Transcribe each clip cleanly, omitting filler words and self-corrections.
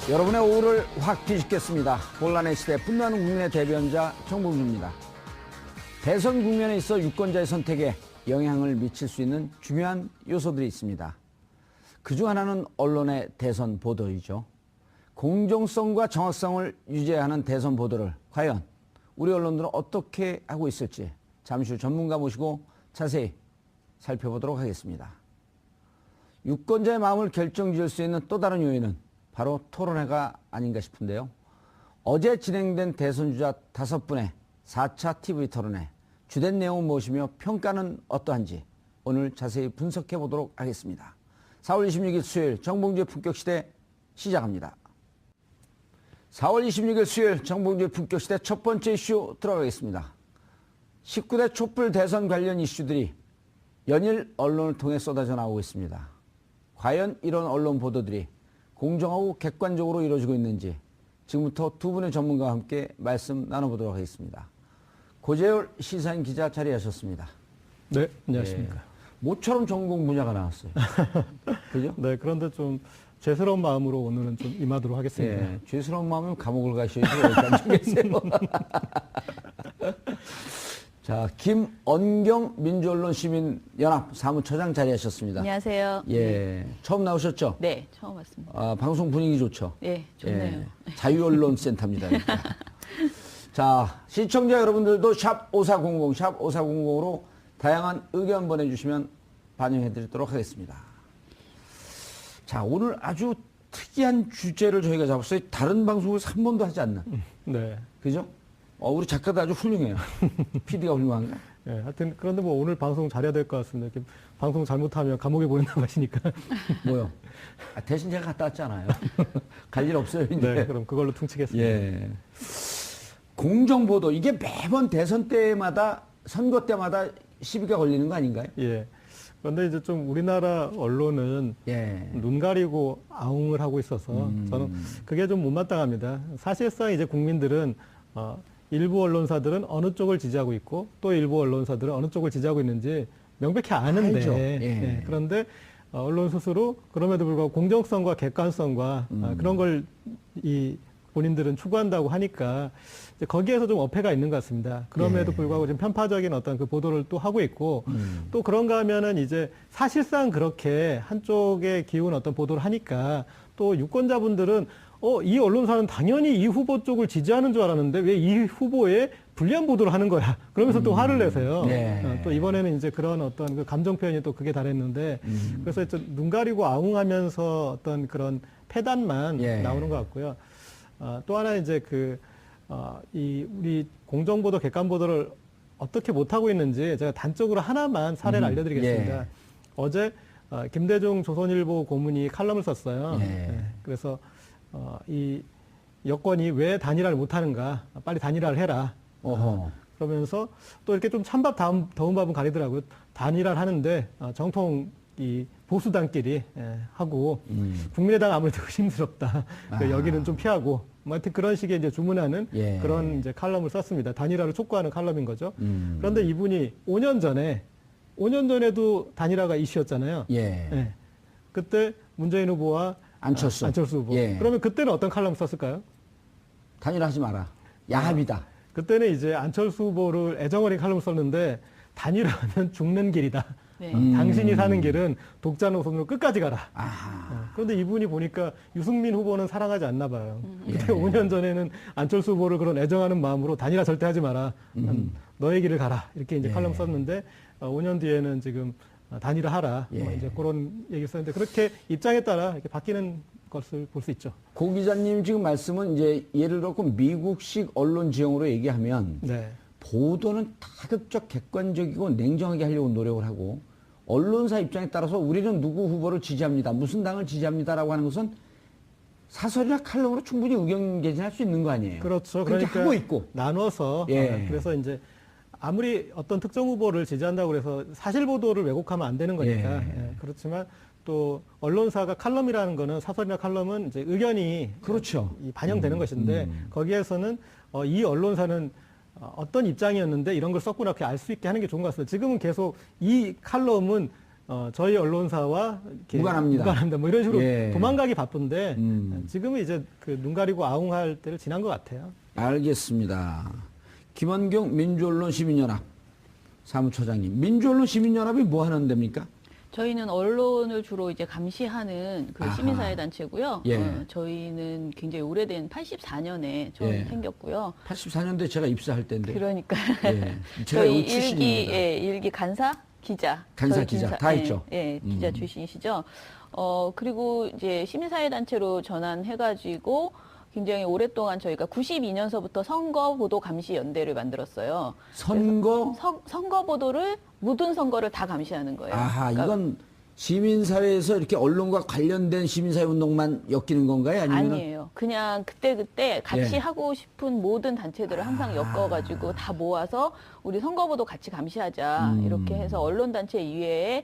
여러분의 오후를 확 뒤집겠습니다. 혼란의 시대 분노하는 국민의 대변자 정봉주입니다. 대선 국면에 있어 유권자의 선택에 영향을 미칠 수 있는 중요한 요소들이 있습니다. 그중 하나는 언론의 대선 보도이죠. 공정성과 정확성을 유지하는 대선 보도를 과연 우리 언론들은 어떻게 하고 있을지 잠시 후 전문가 모시고 자세히 살펴보도록 하겠습니다. 유권자의 마음을 결정지을 수 있는 또 다른 요인은 바로 토론회가 아닌가 싶은데요. 어제 진행된 대선주자 5분의 4차 TV 토론회 주된 내용은 무엇이며 평가는 어떠한지 오늘 자세히 분석해 보도록 하겠습니다. 4월 26일 수요일 정봉주의 품격시대 시작합니다. 4월 26일 수요일 정봉주의 품격시대 첫 번째 이슈 들어가겠습니다. 19대 촛불 대선 관련 이슈들이 연일 언론을 통해 쏟아져 나오고 있습니다. 과연 이런 언론 보도들이 공정하고 객관적으로 이루어지고 있는지 지금부터 두 분의 전문가와 함께 말씀 나눠보도록 하겠습니다. 고재열 시사인 기자 자리하셨습니다. 네, 안녕하십니까. 예, 모처럼 전공 분야가 나왔어요. 그죠? 네, 그런데 좀 죄스러운 마음으로 오늘은 좀 임하도록 하겠습니다. 예, 죄스러운 마음이면 감옥을 가셔야지 왜 앉아 계세요. 자, 김언경 민주언론시민연합 사무처장 자리하셨습니다. 안녕하세요. 예, 처음 나오셨죠? 네, 처음 왔습니다. 아, 방송 분위기 좋죠? 네, 좋네요. 예, 자유언론센터입니다. 자, 시청자 여러분들도 샵 5400, 샵 5400으로 다양한 의견 보내주시면 반영해드리도록 하겠습니다. 자, 오늘 아주 특이한 주제를 저희가 잡았어요. 다른 방송에서 한 번도 하지 않는. 네. 그죠? 우리 작가도 아주 훌륭해요. PD가 훌륭한가? 네, 하여튼 그런데 뭐 오늘 방송 잘해야 될 것 같습니다. 이렇게 방송 잘못하면 감옥에 보낸다고 하시니까. 뭐요? 아, 대신 제가 갔다 왔잖아요. 갈 일 없어요, 이제. 네, 그럼 그걸로 퉁치겠습니다. 예. 공정보도, 이게 매번 대선 때마다, 선거 때마다 시비가 걸리는 거 아닌가요? 예. 그런데 이제 좀 우리나라 언론은 예. 눈 가리고 아웅을 하고 있어서 저는 그게 좀 못마땅합니다. 사실상 이제 국민들은 일부 언론사들은 어느 쪽을 지지하고 있고 또 일부 언론사들은 어느 쪽을 지지하고 있는지 명백히 아는데 알죠. 예. 예, 그런데 언론 스스로 그럼에도 불구하고 공정성과 객관성과 그런 걸 본인들은 추구한다고 하니까 이제 거기에서 좀 어폐가 있는 것 같습니다. 그럼에도 예. 불구하고 좀 편파적인 어떤 그 보도를 또 하고 있고 또 그런가 하면은 이제 사실상 그렇게 한쪽에 기운 어떤 보도를 하니까 또 유권자분들은 이 언론사는 당연히 이 후보 쪽을 지지하는 줄 알았는데 왜 이 후보에 불리한 보도를 하는 거야? 그러면서 또 화를 내세요. 네. 또 이번에는 이제 그런 어떤 그 감정 표현이 또 그게 달했는데 그래서 눈 가리고 아웅하면서 어떤 그런 패단만 예. 나오는 것 같고요. 또 하나 이제 우리 공정보도, 객관보도를 어떻게 못하고 있는지 제가 단적으로 하나만 사례를 알려드리겠습니다. 예. 어제 김대중 조선일보 고문이 칼럼을 썼어요. 예. 네, 그래서 이 여권이 왜 단일화를 못하는가, 빨리 단일화를 해라. 어허. 그러면서 또 이렇게 좀 찬밥 더운 밥은 가리더라고요. 단일화를 하는데 정통 이 보수당끼리 하고 국민의당 아무래도 의심스럽다. 여기는 좀 피하고 뭐 하여튼 그런 식의 이제 주문하는 예. 그런 이제 칼럼을 썼습니다. 단일화를 촉구하는 칼럼인 거죠. 그런데 이분이 5년 전에도 단일화가 이슈였잖아요. 예. 예. 그때 문재인 후보와 안철수. 안철수 후보. 예. 그러면 그때는 어떤 칼럼을 썼을까요? 단일화하지 마라. 야합이다. 그때는 이제 안철수 후보를 애정어린 칼럼을 썼는데 단일화하면 죽는 길이다. 네. 당신이 사는 길은 독자 노선으로 끝까지 가라. 아. 그런데 이분이 보니까 유승민 후보는 사랑하지 않나 봐요. 그때 예. 5년 전에는 안철수 후보를 그런 애정하는 마음으로 단일화 절대 하지 마라. 너의 길을 가라. 이렇게 이제 예. 칼럼 썼는데 5년 뒤에는 지금 단일화 하라. 예. 뭐 이제 그런 얘기를 썼는데 그렇게 입장에 따라 이렇게 바뀌는 것을 볼 수 있죠. 고 기자님 지금 말씀은 이제 예를 들어 미국식 언론 지형으로 얘기하면 네. 보도는 다급적 객관적이고 냉정하게 하려고 노력을 하고 언론사 입장에 따라서 우리는 누구 후보를 지지합니다. 무슨 당을 지지합니다라고 하는 것은 사설이나 칼럼으로 충분히 의견 개진할 수 있는 거 아니에요. 그렇죠. 그렇게 그러니까 하고 있고. 나눠서 예. 그래서 이제 아무리 어떤 특정 후보를 지지한다고 그래서 사실 보도를 왜곡하면 안 되는 거니까. 예. 그렇지만 또 언론사가 칼럼이라는 거는 사설이나 칼럼은 이제 의견이 그렇죠. 반영되는 것인데 거기에서는 이 언론사는 어떤 입장이었는데 이런 걸 썼구나 이렇게 알 수 있게 하는 게 좋은 것 같습니다. 지금은 계속 이 칼럼은 저희 언론사와 이렇게 무관합니다. 뭐 이런 식으로 예. 도망가기 바쁜데 지금은 이제 그 눈 가리고 아웅할 때를 지난 것 같아요. 알겠습니다. 김원경 민주언론 시민연합 사무처장님, 민주언론 시민연합이 뭐 하는 데입니까? 저희는 언론을 주로 이제 감시하는 그 아하. 시민사회 단체고요. 예. 저희는 굉장히 오래된 84년에 처음 예. 생겼고요. 84년도에 제가 입사할 때인데. 그러니까 예. 제가 저희 이 출신입니다. 일기 간사 기자, 간사 저희 기자 다 했죠. 예, 기자 출신이시죠. 그리고 이제 시민사회 단체로 전환해가지고 굉장히 오랫동안 저희가 92년서부터 선거보도감시연대를 만들었어요. 선거? 선거 보도를 모든 선거를 다 감시하는 거예요. 아하, 그러니까 이건 시민사회에서 이렇게 언론과 관련된 시민사회 운동만 엮이는 건가요? 아니면 아니에요. 그냥 그때 같이 예. 하고 싶은 모든 단체들을 항상 엮어가지고 다 모아서 우리 선거보도 같이 감시하자 이렇게 해서 언론단체 이외에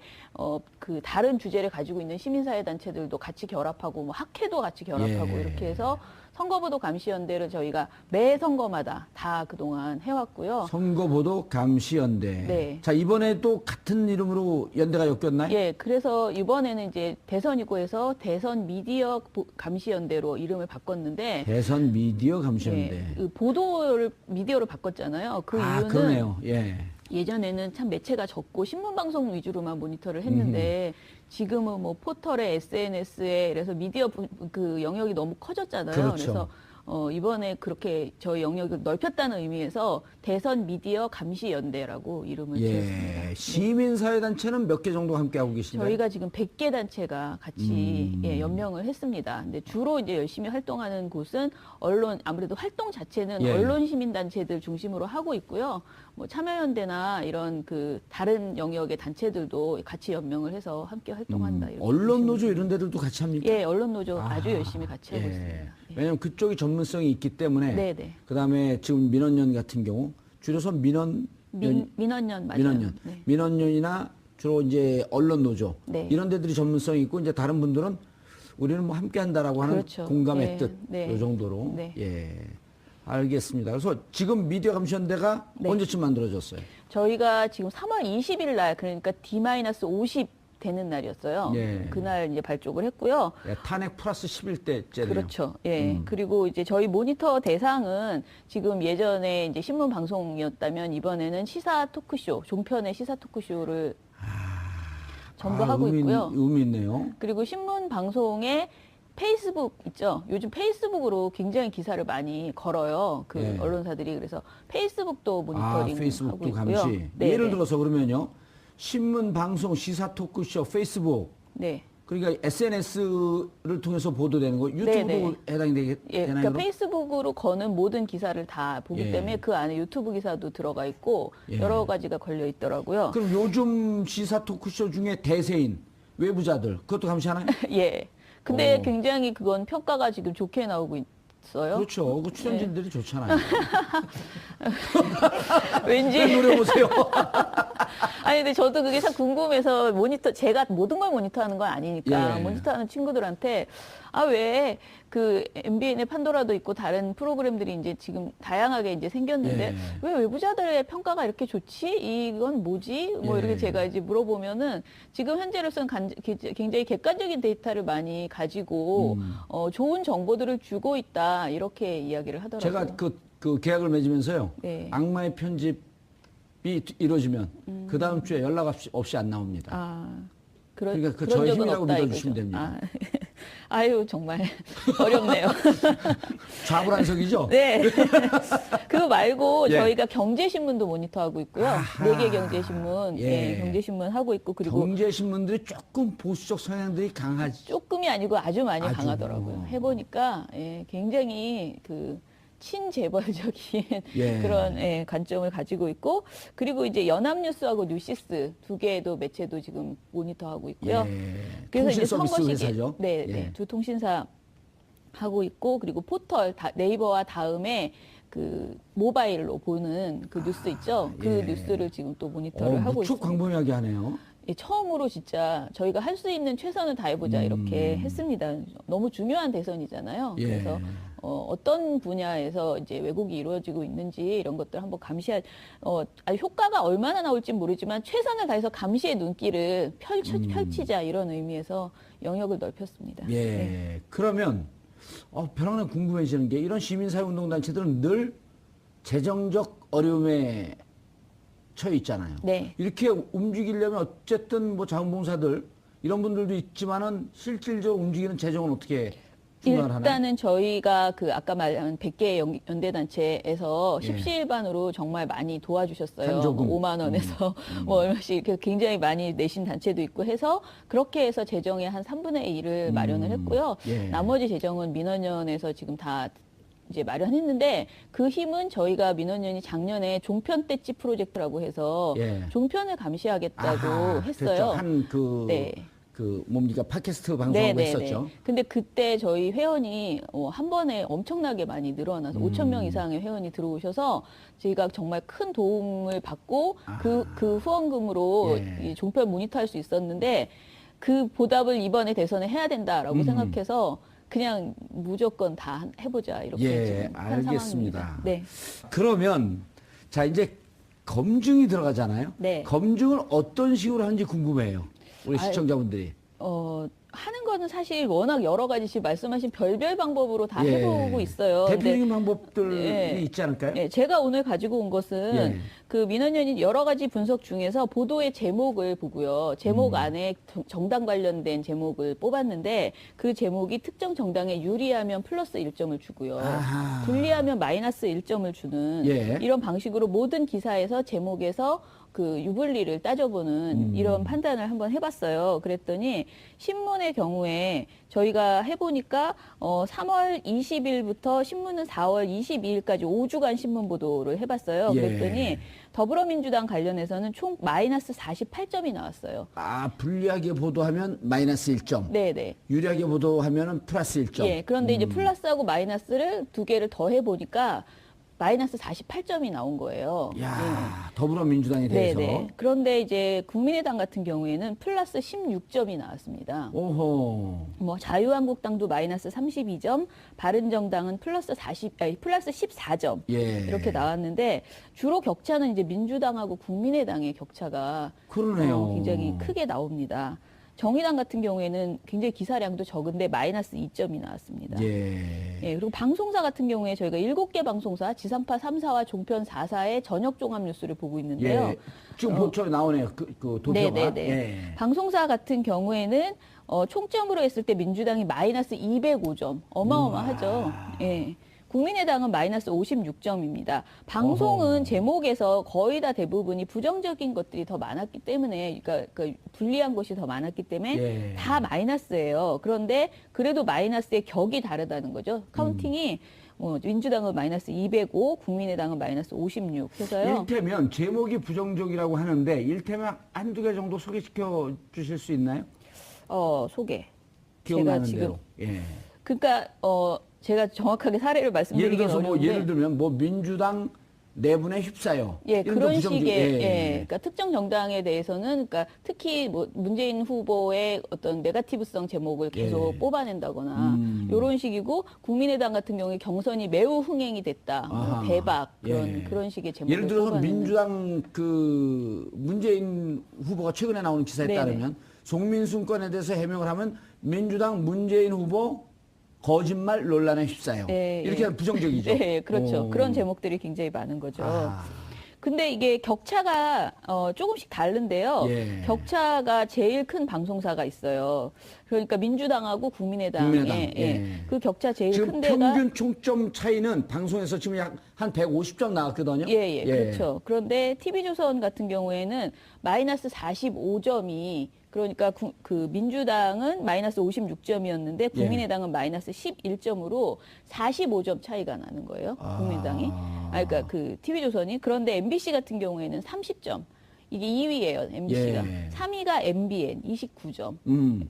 그 다른 주제를 가지고 있는 시민사회 단체들도 같이 결합하고 뭐 학회도 같이 결합하고 예. 이렇게 해서 선거보도 감시연대를 저희가 매 선거마다 다 그동안 해왔고요. 선거보도 감시연대. 네. 자, 이번에 또 같은 이름으로 연대가 엮였나요? 예, 그래서 이번에는 이제 대선이고 해서 대선 미디어 감시연대로 이름을 바꿨는데 대선 미디어 감시연대. 예, 그 보도를 미디어로 바꿨잖아요. 그 이유는 그러네요. 예. 예전에는 참 매체가 적고 신문 방송 위주로만 모니터를 했는데 지금은 뭐 포털에 SNS에 그래서 미디어 그 영역이 너무 커졌잖아요. 그렇죠. 그래서 이번에 그렇게 저희 영역을 넓혔다는 의미에서 대선 미디어 감시 연대라고 이름을 지었습니다. 예. 시민사회 단체는 몇 개 정도 함께 하고 계신가요? 저희가 지금 100개 단체가 같이 예, 연명을 했습니다. 근데 주로 이제 열심히 활동하는 곳은 언론, 아무래도 활동 자체는 예. 언론 시민 단체들 중심으로 하고 있고요. 뭐 참여연대나 이런 그 다른 영역의 단체들도 같이 연명을 해서 함께 활동한다. 이렇게 언론 보시면 노조 됩니다. 이런 데들도 같이 합니까? 예, 언론 노조 아, 아주 열심히 같이 하고 예. 있습니다. 예. 왜냐하면 그쪽이 전문성이 있기 때문에. 네네. 그다음에 지금 민원연 같은 경우 줄여서 민원연. 민원연 맞아요. 민원연. 네. 민원연이나 주로 이제 언론 노조 네. 이런 데들이 전문성이 있고 이제 다른 분들은 우리는 뭐 함께 한다라고 하는 그렇죠. 공감의 네. 뜻. 네. 이 정도로. 네. 예. 알겠습니다. 그래서 지금 미디어 감시연대가 네. 언제쯤 만들어졌어요? 저희가 지금 3월 20일 날 그러니까 D-50 되는 날이었어요. 예. 그날 이제 발족을 했고요. 예, 탄핵 플러스 11대째네요. 그렇죠. 예. 그리고 이제 저희 모니터 대상은 지금 예전에 이제 신문 방송이었다면 이번에는 시사 토크쇼, 종편의 시사 토크쇼를 전부 하고 있고요. 의미 있네요. 그리고 신문 방송에 페이스북 있죠. 요즘 페이스북으로 굉장히 기사를 많이 걸어요. 그 예. 언론사들이 그래서 페이스북도 모니터링 페이스북도 하고 있고요. 감시. 네, 예를 네. 들어서 그러면요. 신문, 방송, 시사 토크쇼, 페이스북. 네. 그러니까 SNS를 통해서 보도되는 거 유튜브도 네, 네. 해당이 예, 되나요? 그러니까 페이스북으로 거는 모든 기사를 다 보기 예. 때문에 그 안에 유튜브 기사도 들어가 있고 예. 여러 가지가 걸려 있더라고요. 그럼 요즘 시사 토크쇼 중에 대세인 외부자들 그것도 감시하나요? 예. 근데 어. 굉장히 그건 평가가 지금 좋게 나오고 있어요. 그렇죠. 그 출연진들이 좋잖아요. 왠지 노려보세요. 아니 근데 저도 그게 참 궁금해서 제가 모든 걸 모니터하는 건 아니니까 예. 모니터하는 친구들한테 왜 그 MBN의 판도라도 있고 다른 프로그램들이 이제 지금 다양하게 이제 생겼는데 예. 왜 외부자들의 평가가 이렇게 좋지? 이건 뭐지? 뭐 예. 이렇게 제가 이제 물어보면은 지금 현재로서는 굉장히 객관적인 데이터를 많이 가지고 좋은 정보들을 주고 있다 이렇게 이야기를 하더라고요. 제가 그 계약을 맺으면서요. 네. 악마의 편집이 이루어지면 그 다음 주에 연락 없이 안 나옵니다. 그러니까 그 그런 저의 적은 힘이라고 없다 믿어주시면 이거죠. 됩니다. 아유 정말 어렵네요. 좌불안석이죠? 네. 그거 말고 예. 저희가 경제신문도 모니터하고 있고요. 아하. 4개 경제신문, 예. 경제신문 하고 있고 그리고 경제신문들이 조금 보수적 성향들이 강하지. 조금이 아니고 아주 많이 아주. 강하더라고요. 해보니까 굉장히 그 친재벌적인 예. 그런 관점을 가지고 있고 그리고 이제 연합뉴스하고 뉴시스 두 개도 매체도 지금 모니터하고 있고요. 예. 그래서 통신 이제 서비스 선거 시기에 회사죠. 네, 예. 네, 두 통신사 하고 있고 그리고 포털 네이버와 다음에 그 모바일로 보는 그 뉴스 있죠. 그 예. 뉴스를 지금 또 모니터를 하고 무척 있습니다. 광범위하게 하네요. 예, 처음으로 진짜 저희가 할 수 있는 최선을 다해보자 이렇게 했습니다. 너무 중요한 대선이잖아요. 예. 그래서 어떤 분야에서 이제 왜곡이 이루어지고 있는지 이런 것들 한번 아주 효과가 얼마나 나올지 모르지만 최선을 다해서 감시의 눈길을 펼치자 이런 의미에서 영역을 넓혔습니다. 예. 네. 그러면 변호사님 궁금해지는 게 이런 시민사회운동단체들은 늘 재정적 어려움에 처해 있잖아요. 네. 이렇게 움직이려면 어쨌든 뭐 자원봉사들 이런 분들도 있지만은 실질적으로 움직이는 재정은 어떻게 충당을 하나요? 일단은 저희가 그 아까 말한 100개 연대단체에서 예. 십시일반으로 정말 많이 도와주셨어요. 간조금. 5만 원에서 뭐 얼마씩 이렇게 굉장히 많이 내신 단체도 있고 해서 그렇게 해서 재정의 한 3분의 1을 마련을 했고요. 예. 나머지 재정은 민원연에서 지금 다 이제 마련했는데 그 힘은 저희가 민원연이 작년에 종편 떼찌 프로젝트라고 해서 예. 종편을 감시하겠다고 아하, 했어요. 그랬죠. 네. 뭡니까 팟캐스트 방송하고 했었죠. 근데 그때 저희 회원이 한 번에 엄청나게 많이 늘어나서 5천 명 이상의 회원이 들어오셔서 저희가 정말 큰 도움을 받고 그 후원금으로 예. 이 종편 모니터할 수 있었는데 그 보답을 이번에 대선에 해야 된다라고 생각해서 그냥 무조건 다 해보자 이렇게 예, 지금 한 알겠습니다. 상황입니다. 네. 그러면 자 이제 검증이 들어가잖아요. 네. 검증을 어떤 식으로 하는지 궁금해요. 우리 시청자분들이. 하는 거는 사실 워낙 여러 가지 지금 말씀하신 별별 방법으로 다 예. 해보고 있어요. 대표적인 방법들이 예. 있지 않을까요? 예, 제가 오늘 가지고 온 것은 예. 그 민원연이 여러 가지 분석 중에서 보도의 제목을 보고요. 제목 안에 정당 관련된 제목을 뽑았는데 그 제목이 특정 정당에 유리하면 플러스 1점을 주고요. 아하. 불리하면 마이너스 1점을 주는 예. 이런 방식으로 모든 기사에서 제목에서 그 유불리를 따져보는 이런 판단을 한번 해봤어요. 그랬더니 신문의 경우에 저희가 해보니까 3월 20일부터 신문은 4월 22일까지 5주간 신문 보도를 해봤어요. 예. 그랬더니 더불어민주당 관련해서는 총 마이너스 48점이 나왔어요. 불리하게 보도하면 마이너스 1점. 네네. 유리하게 보도하면 플러스 1점. 예. 그런데 이제 플러스하고 마이너스를 두 개를 더 해보니까 마이너스 48점이 나온 거예요. 야, 더불어민주당에 대해서. 네네. 그런데 이제 국민의당 같은 경우에는 플러스 16점이 나왔습니다. 오호. 뭐 자유한국당도 마이너스 32점, 바른정당은 플러스 14점 예. 이렇게 나왔는데 주로 격차는 이제 민주당하고 국민의당의 격차가 그러네요. 굉장히 크게 나옵니다. 정의당 같은 경우에는 굉장히 기사량도 적은데 마이너스 2점이 나왔습니다. 예. 예, 그리고 방송사 같은 경우에 저희가 7개 방송사, 지상파 3사와 종편 4사의 저녁 종합 뉴스를 보고 있는데요. 예. 지금 보초 나오네요. 그 도표가. 네네네. 예. 방송사 같은 경우에는 총점으로 했을 때 민주당이 마이너스 205점. 어마어마하죠. 예. 국민의당은 마이너스 56점입니다. 방송은 제목에서 거의 다 대부분이 부정적인 것들이 더 많았기 때문에, 그러니까 불리한 것이 더 많았기 때문에 예. 다 마이너스예요. 그런데 그래도 마이너스의 격이 다르다는 거죠. 카운팅이 민주당은 마이너스 205, 국민의당은 마이너스 56 해서요. 일테면 제목이 부정적이라고 하는데 일테면 한두 개 정도 소개시켜 주실 수 있나요? 소개. 기억나는 제가 대로. 예. 그러니까 제가 정확하게 사례를 예를 말씀드리긴 들어서 어려운데 예를 들면 민주당 내분에 휩싸여. 예, 이런 그런 거 부정적- 식의, 그러니까 특정 정당에 대해서는, 그러니까 특히 뭐 문재인 후보의 어떤 네거티브성 제목을 계속 예. 뽑아낸다거나, 이런 식이고, 국민의당 같은 경우에 경선이 매우 흥행이 됐다, 뭐 아하. 대박, 예. 그런 식의 제목을 예를 들어서 뽑아내는. 민주당 문재인 후보가 최근에 나오는 기사에 네네. 따르면 송민순 건에 대해서 해명을 하면 민주당 문재인 후보 거짓말 논란에 휩싸여. 예, 이렇게 하면 부정적이죠. 네, 그렇죠. 오. 그런 제목들이 굉장히 많은 거죠. 아. 근데 이게 격차가 조금씩 다른데요. 예. 격차가 제일 큰 방송사가 있어요. 그러니까 민주당하고 국민의당. 국민의당, 예. 예. 그 격차 제일 지금 큰 데가 평균 총점 차이는 방송에서 지금 약 한 150점 나왔거든요. 예, 그렇죠. 그런데 TV조선 같은 경우에는 마이너스 45점이 그러니까 그 민주당은 마이너스 56점이었는데 국민의당은 마이너스 11점으로 45점 차이가 나는 거예요. 국민의당이. 그러니까 그 TV조선이. 그런데 MBC 같은 경우에는 30점. 이게 2위예요, MBC가. 예. 3위가 MBN 29점.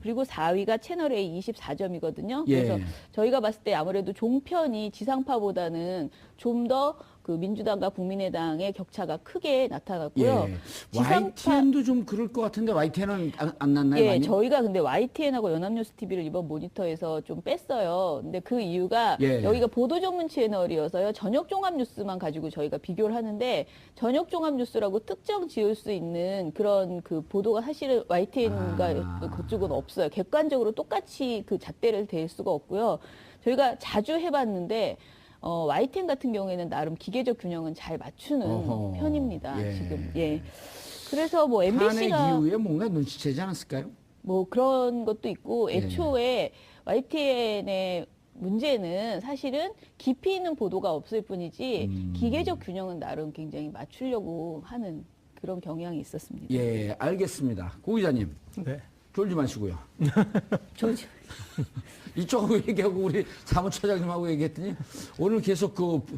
그리고 4위가 채널A 24점이거든요. 예. 그래서 저희가 봤을 때 아무래도 종편이 지상파보다는 좀 더 그 민주당과 국민의당의 격차가 크게 나타났고요. 예. 지상파- YTN도 좀 그럴 것 같은데 YTN은 안 났나요? 예, 많이? 저희가 근데 YTN하고 연합뉴스 TV를 이번 모니터에서 좀 뺐어요. 근데 그 이유가 예. 여기가 보도 전문 채널이어서요. 저녁 종합 뉴스만 가지고 저희가 비교를 하는데 저녁 종합 뉴스라고 특정 지을 수 있는 그런 그 보도가 사실은 YTN과 그쪽은 없어요. 객관적으로 똑같이 그 잣대를 댈 수가 없고요. 저희가 자주 해봤는데 YTN 같은 경우에는 나름 기계적 균형은 잘 맞추는 어허. 편입니다. 예. 지금 예. 그래서 뭐 탄핵 MBC가 이후에 뭔가 눈치채지 않았을까요? 뭐 그런 것도 있고 예. 애초에 YTN의 문제는 사실은 깊이 있는 보도가 없을 뿐이지 기계적 균형은 나름 굉장히 맞추려고 하는 그런 경향이 있었습니다. 예, 알겠습니다. 고 기자님, 네. 졸지 마시고요. 조지 이쪽하고 얘기하고 우리 사무처장님하고 얘기했더니 오늘 계속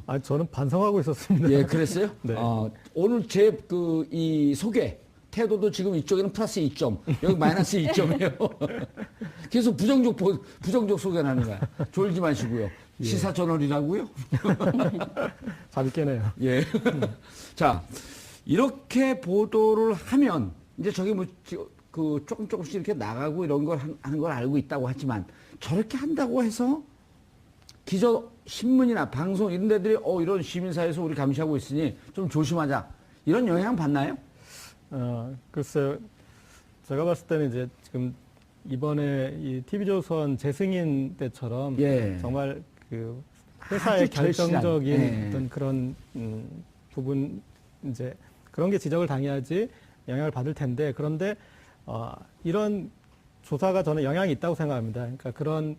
아, 저는 반성하고 있었습니다. 예, 그랬어요? 네. 오늘 제 이 소개 태도도 지금 이쪽에는 플러스 2점, 여기 마이너스 2점이에요. 계속 부정적 소개를 하는 거야. 졸지 마시고요. 시사 저널이라고요? 잠이 깨네요. 예. 자, 이렇게 보도를 하면 이제 저기 조금씩 이렇게 나가고 이런 걸 하는 걸 알고 있다고 하지만 저렇게 한다고 해서 기저 신문이나 방송 이런 데들이 이런 시민사회에서 우리 감시하고 있으니 좀 조심하자. 이런 영향 받나요? 글쎄요. 제가 봤을 때는 이제 지금 이번에 이 TV조선 재승인 때처럼 예. 정말 그 회사의 아주 절실한, 결정적인 예. 어떤 그런 부분 이제 그런 게 지적을 당해야지 영향을 받을 텐데 그런데 이런 조사가 저는 영향이 있다고 생각합니다. 그러니까 그런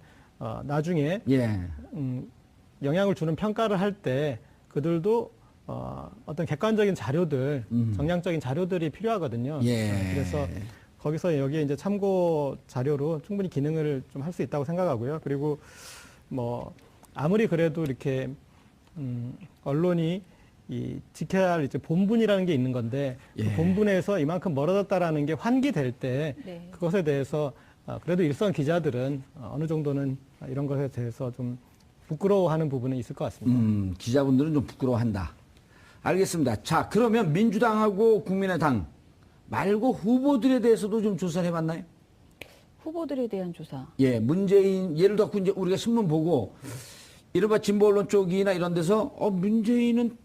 나중에 예. 영향을 주는 평가를 할 때 그들도 어떤 객관적인 자료들, 정량적인 자료들이 필요하거든요. 예. 그래서 거기서 여기에 이제 참고 자료로 충분히 기능을 좀 할 수 있다고 생각하고요. 그리고 뭐 아무리 그래도 이렇게 언론이 이 지켜야 할 이제 본분이라는 게 있는 건데 예. 그 본분에서 이만큼 멀어졌다라는 게 환기될 때 네. 그것에 대해서 그래도 일선 기자들은 어느 정도는 이런 것에 대해서 좀 부끄러워하는 부분은 있을 것 같습니다. 기자분들은 좀 부끄러워한다. 알겠습니다. 자, 그러면 민주당하고 국민의당 말고 후보들에 대해서도 좀 조사를 해봤나요? 후보들에 대한 조사. 예, 문재인, 예를 들어 이제 우리가 신문 보고, 이른바 진보 언론 쪽이나 이런 데서, 문재인은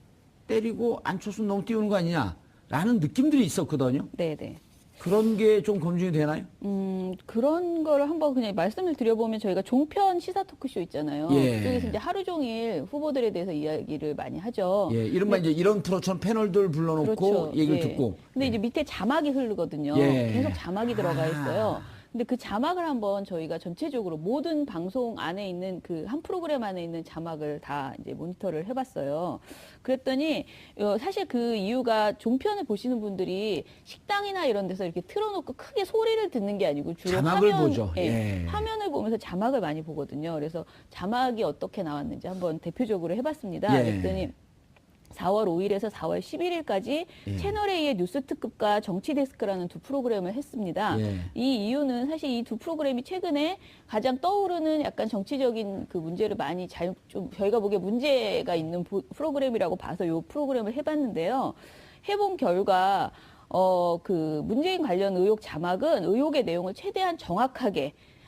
때리고 안철수는 너무 띄우는 거 아니냐, 라는 느낌들이 있었거든요. 네네. 그런 게 좀 검증이 되나요? 그런 거를 한번 그냥 말씀을 드려보면 저희가 종편 시사 토크쇼 있잖아요. 예. 그쪽에서 이제 하루 종일 후보들에 대해서 이야기를 많이 하죠. 예, 이른바 이제 이런 프로처럼 패널들 불러놓고 그렇죠. 얘기를 예. 듣고. 근데 이제 밑에 자막이 흐르거든요. 예. 계속 자막이 들어가 있어요. 아. 근데 그 자막을 한번 저희가 전체적으로 모든 방송 안에 있는 그 한 프로그램 안에 있는 자막을 다 이제 모니터를 해봤어요. 그랬더니 사실 그 이유가 종편을 보시는 분들이 식당이나 이런 데서 이렇게 틀어놓고 크게 소리를 듣는 게 아니고 주로 자막을 보죠. 예. 화면을 보면서 자막을 많이 보거든요. 그래서 자막이 어떻게 나왔는지 한번 대표적으로 해봤습니다. 예. 그랬더니 4월 5일에서 4월 11일까지 예. 채널A의 뉴스 특급과 정치데스크라는 두 프로그램을 했습니다. 예. 이 이유는 사실 이 두 프로그램이 최근에 가장 떠오르는 약간 정치적인 그 문제를 많이 좀 저희가 보기에 문제가 있는 프로그램이라고 봐서 이 프로그램을 해봤는데요. 해본 결과 그 문재인 관련 의혹 자막은 의혹의 내용을 최대한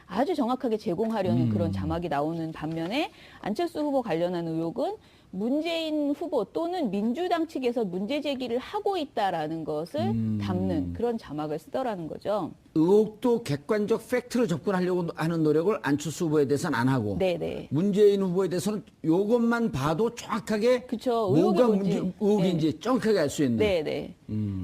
아주 정확하게 제공하려는 그런 자막이 나오는 반면에 안철수 후보 관련한 의혹은 문재인 후보 또는 민주당 측에서 문제 제기를 하고 있다라는 것을 담는 그런 자막을 쓰더라는 거죠. 의혹도 객관적 팩트로 접근하려고 하는 노력을 안철수 후보에 대해서는 안 하고 네네. 문재인 후보에 대해서는 이것만 봐도 정확하게 그쵸. 뭐가 의혹이 의혹인지 정확하게 알 수 있는. 네네.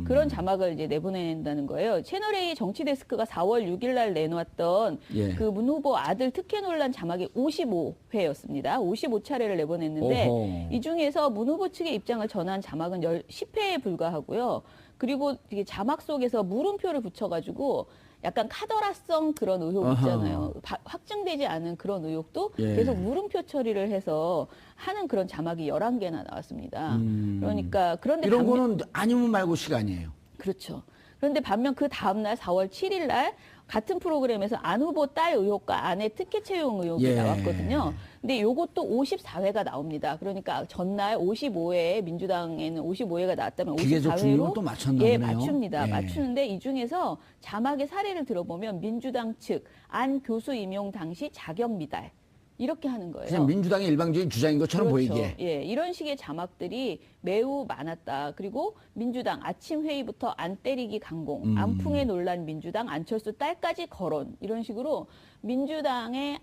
그런 자막을 이제 내보낸다는 거예요. 채널A 정치데스크가 4월 6일 날 내놓았던 예. 그 문 후보 아들 특혜 논란 자막이 55회였습니다. 55차례를 내보냈는데 오호. 이 중에서 문 후보 측의 입장을 전한 자막은 10회에 불과하고요. 그리고 이게 자막 속에서 물음표를 붙여가지고 약간 카더라성 그런 의혹 아하. 있잖아요. 확증되지 않은 그런 의혹도 예. 계속 물음표 처리를 해서 하는 그런 자막이 11개나 나왔습니다. 그러니까 그런데 이런 거는 아니면 말고 시간이에요. 그렇죠. 그런데 반면 그 다음날 4월 7일 날 같은 프로그램에서 안 후보 딸 의혹과 아내 특혜 채용 의혹이 예. 나왔거든요. 근데 요것도 54회가 나옵니다. 그러니까 전날 55회 민주당에는 55회가 나왔다면 기계적 중립을 54회로 또 맞췄나 예, 보네요. 맞춥니다. 예. 맞추는데 이 중에서 자막의 사례를 들어보면 민주당 측 안 교수 임용 당시 자격 미달 이렇게 하는 거예요. 그냥 민주당의 일방적인 주장인 것처럼 그렇죠. 보이게. 예, 이런 식의 자막들이 매우 많았다. 그리고 민주당 아침 회의부터 안 때리기 강공, 안풍에 놀란 민주당 안철수 딸까지 거론 이런 식으로 민주당의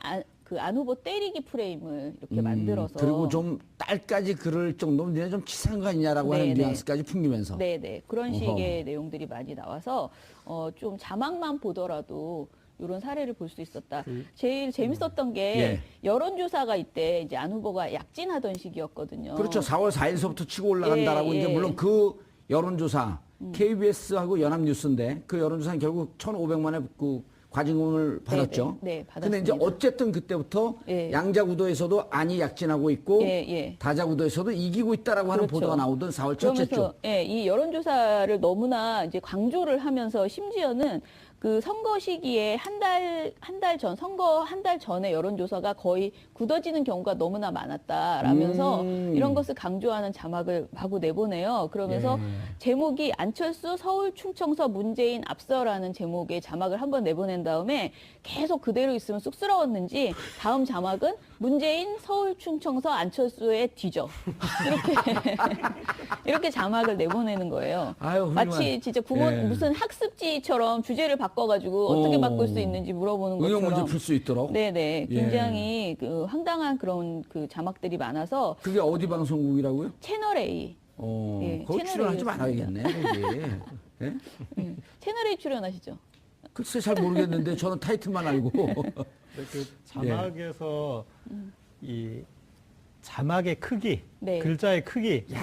안 후보 때리기 프레임을 이렇게 만들어서 그리고 좀 딸까지 그럴 정도면 니네 좀 치사한 거 아니냐라고 하는 네네. 뉘앙스까지 풍기면서. 네네 그런 어허. 식의 내용들이 많이 나와서 좀 자막만 보더라도 이런 사례를 볼 수 있었다. 제일 재밌었던 게 예. 여론조사가 이때 이제 안 후보가 약진하던 시기였거든요. 그렇죠. 4월 4일서부터 치고 올라간다라고 예, 이제 예. 물론 그 여론조사 KBS하고 연합뉴스인데 그 여론조사는 결국 1,500만의 그 과징금을 받았죠. 네, 근데 이제 받았습니다. 어쨌든 그때부터 예. 양자구도에서도 안이 약진하고 있고 예. 다자구도에서도 이기고 있다라고 하는 그렇죠. 보도가 나오던 4월 첫째 주. 그러면서 예, 이 여론조사를 너무나 이제 강조를 하면서 심지어는 그 선거 시기에 한 달 전, 선거 한 달 전에 여론조사가 거의 굳어지는 경우가 너무나 많았다라면서 이런 것을 강조하는 자막을 마구 내보내요. 그러면서 제목이 안철수 서울 충청서 문재인 앞서라는 제목의 자막을 한번 내보낸 다음에 계속 그대로 있으면 쑥스러웠는지 다음 자막은 문재인 서울 충청서 안철수의 뒤져. 이렇게 자막을 내보내는 거예요. 아유, 훌륭한. 마치 진짜 예. 무슨 학습지처럼 주제를 바꿔가지고 어떻게 바꿀 수 있는지 물어보는 응용 것처럼. 문제 풀 수 있도록. 네네. 예. 굉장히 그 황당한 그런 그 자막들이 많아서 그게 어디 방송국이라고요? 채널 A. 예, 거기 출연하지 채널 말아야겠네. 거기. 예? 채널 A 출연하시죠? 글쎄 잘 모르겠는데 저는 타이틀만 알고. 그 자막에서 이 자막의 크기, 네. 글자의 크기, 네.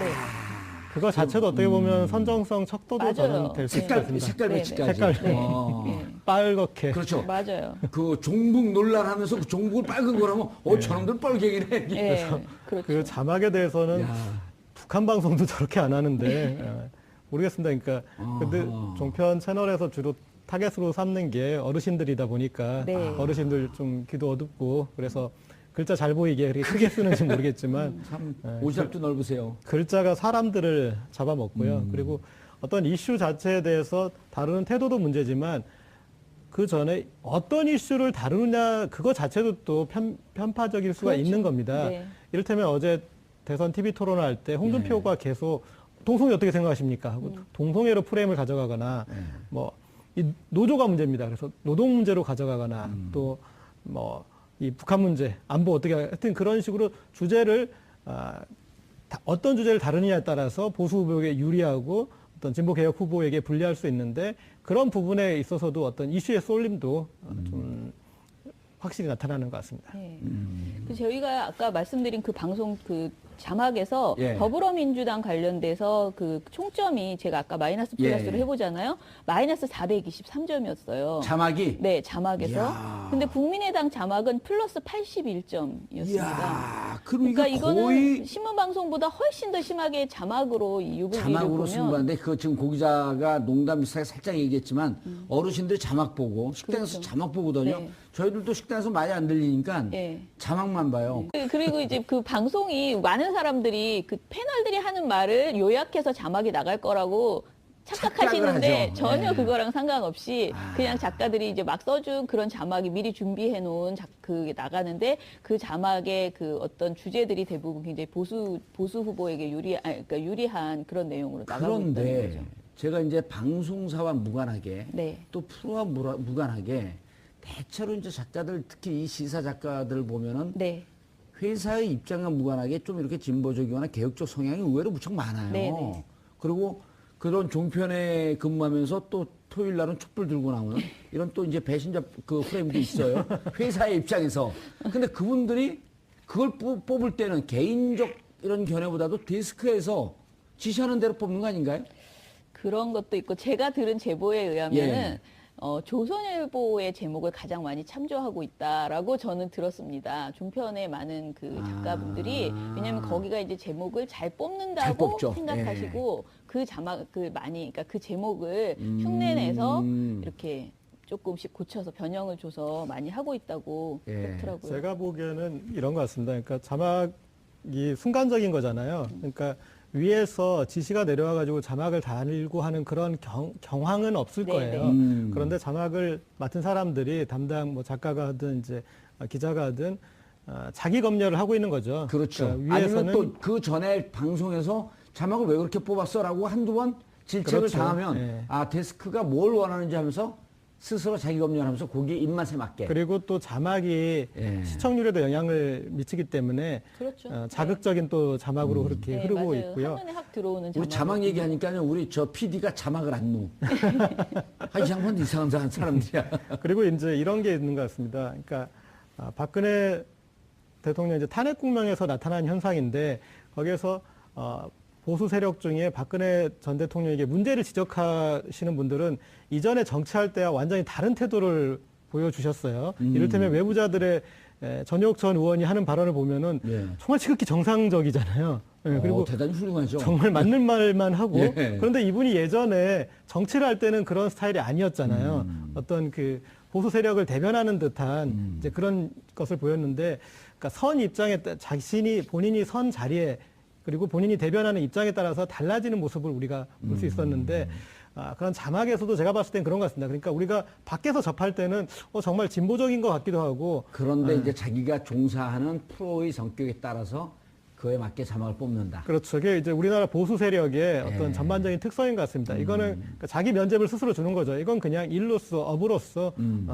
그거 자체도 어떻게 보면 선정성 척도도 맞아요. 저는 될 수 색깔, 있습니다. 색깔 네, 배치까지. 색깔. 네. 어. 네. 빨갛게. 그렇죠. 맞아요. 그 종북 논란하면서 그 종북을 빨간 거라면 저놈들 빨갱이네. 예. 그렇죠. 그 자막에 대해서는 야. 북한 방송도 저렇게 안 하는데 모르겠습니다. 그러니까 근데 종편 채널에서 주로 타겟으로 삼는 게 어르신들이다 보니까 네. 어르신들 좀 귀도 어둡고 그래서 글자 잘 보이게 그렇게 크게 쓰는지 모르겠지만 참 오지랖도 넓으세요. 글자가 사람들을 잡아먹고요. 그리고 어떤 이슈 자체에 대해서 다루는 태도도 문제지만 그 전에 어떤 이슈를 다루느냐 그거 자체도 또 편파적일 수가 그렇죠. 있는 겁니다. 네. 이를테면 어제 대선 TV 토론할 때 홍준표가 계속 동성애 어떻게 생각하십니까? 하고 동성애로 프레임을 가져가거나 뭐 이 노조가 문제입니다. 그래서 노동 문제로 가져가거나 또 뭐 이 북한 문제, 안보 어떻게 하여튼 그런 식으로 주제를 어떤 주제를 다루느냐에 따라서 보수 후보에게 유리하고 어떤 진보 개혁 후보에게 불리할 수 있는데 그런 부분에 있어서도 어떤 이슈의 쏠림도 좀 확실히 나타나는 것 같습니다. 네. 그 저희가 아까 말씀드린 그 방송 그 자막에서 예. 더불어민주당 관련돼서 그 총점이 제가 아까 마이너스 플러스로 예. 해보잖아요. 마이너스 423점이었어요. 자막이. 네, 자막에서. 이야. 근데 국민의당 자막은 플러스 81점이었습니다. 이야, 그럼 그러니까 이거 이거는 거의 신문방송보다 훨씬 더 심하게 자막으로 이 유불기를 자막으로 보면 승부하는데 그 지금 고 기자가 농담 비슷하게 살짝 얘기했지만 어르신들이 자막 보고 식당에서 그렇죠. 자막 보거든요. 네. 저희들도 식당에서 많이 안 들리니까 예. 자막만 봐요. 그리고 이제 그 방송이 많은 사람들이 그 패널들이 하는 말을 요약해서 자막이 나갈 거라고 착각하시는데 착각을 하죠. 전혀 네. 그거랑 상관없이 그냥 작가들이 이제 막 써준 그런 자막이 미리 준비해 놓은 그 나가는데 그 자막의 그 어떤 주제들이 대부분 굉장히 보수 후보에게 그러니까 유리한 그런 내용으로 나가고 있다는 그런데 거죠. 제가 이제 방송사와 무관하게 네. 또 프로와 무관하게 대체로 이제 작가들 특히 이 시사 작가들 보면은 네. 회사의 입장과 무관하게 좀 이렇게 진보적이거나 개혁적 성향이 의외로 무척 많아요. 네네. 그리고 그런 종편에 근무하면서 또 토요일 날은 촛불 들고 나오는 이런 또 이제 배신자 그 프레임도 있어요. 회사의 입장에서. 근데 그분들이 그걸 뽑을 때는 개인적 이런 견해보다도 데스크에서 지시하는 대로 뽑는 거 아닌가요? 그런 것도 있고 제가 들은 제보에 의하면은 예. 조선일보의 제목을 가장 많이 참조하고 있다라고 저는 들었습니다. 종편의 많은 그 작가분들이 왜냐하면 거기가 이제 제목을 잘 잘 뽑는다고 뽑죠. 생각하시고 그 자막 그 많이 그러니까 그 제목을 흉내내서 이렇게 조금씩 고쳐서 변형을 줘서 많이 하고 있다고 예. 그렇더라고요. 제가 보기에는 이런 것 같습니다. 그러니까 자막이 순간적인 거잖아요. 그러니까 위에서 지시가 내려와가지고 자막을 달고 하는 그런 경황은 없을 네, 거예요. 네. 그런데 자막을 맡은 사람들이 담당 뭐 작가가 하든 이제 기자가 하든 자기 검열을 하고 있는 거죠. 그렇죠. 그러니까 아니면 또 그 전에 방송에서 자막을 왜 그렇게 뽑았어라고 한두 번 질책을 그렇죠. 당하면 예. 아 데스크가 뭘 원하는지 하면서 스스로 자기 검열하면서 거기에 입맛에 맞게. 그리고 또 자막이 예. 시청률에도 영향을 미치기 때문에 그렇죠. 자극적인 또 자막으로 그렇게 네, 흐르고 맞아요. 있고요. 화면에 확 들어오는 우리 자막 얘기하니까요. 우리 저 PD가 자막을 안 넣어. 이 양반 이상한 사람들이야. 그리고 이제 이런 게 있는 것 같습니다. 그러니까 박근혜 대통령 이제 탄핵 국면에서 나타난 현상인데 거기에서 보수 세력 중에 박근혜 전 대통령에게 문제를 지적하시는 분들은 이전에 정치할 때와 완전히 다른 태도를 보여주셨어요. 이를테면 외부자들의 전효옥 전 의원이 하는 발언을 보면은 예. 정말 지극히 정상적이잖아요. 예, 그리고 대단히 훌륭하죠. 정말 맞는 말만 하고 예. 그런데 이분이 예전에 정치를 할 때는 그런 스타일이 아니었잖아요. 어떤 그 보수 세력을 대변하는 듯한 이제 그런 것을 보였는데 그러니까 선 입장에 본인이 선 자리에 그리고 본인이 대변하는 입장에 따라서 달라지는 모습을 우리가 볼 수 있었는데 그런 자막에서도 제가 봤을 땐 그런 것 같습니다. 그러니까 우리가 밖에서 접할 때는 정말 진보적인 것 같기도 하고 그런데 이제 자기가 종사하는 프로의 성격에 따라서 그에 맞게 자막을 뽑는다. 그렇죠. 이게 이제 우리나라 보수 세력의 어떤 예. 전반적인 특성인 것 같습니다. 이거는 그러니까 자기 면죄부를 스스로 주는 거죠. 이건 그냥 일로서 업으로서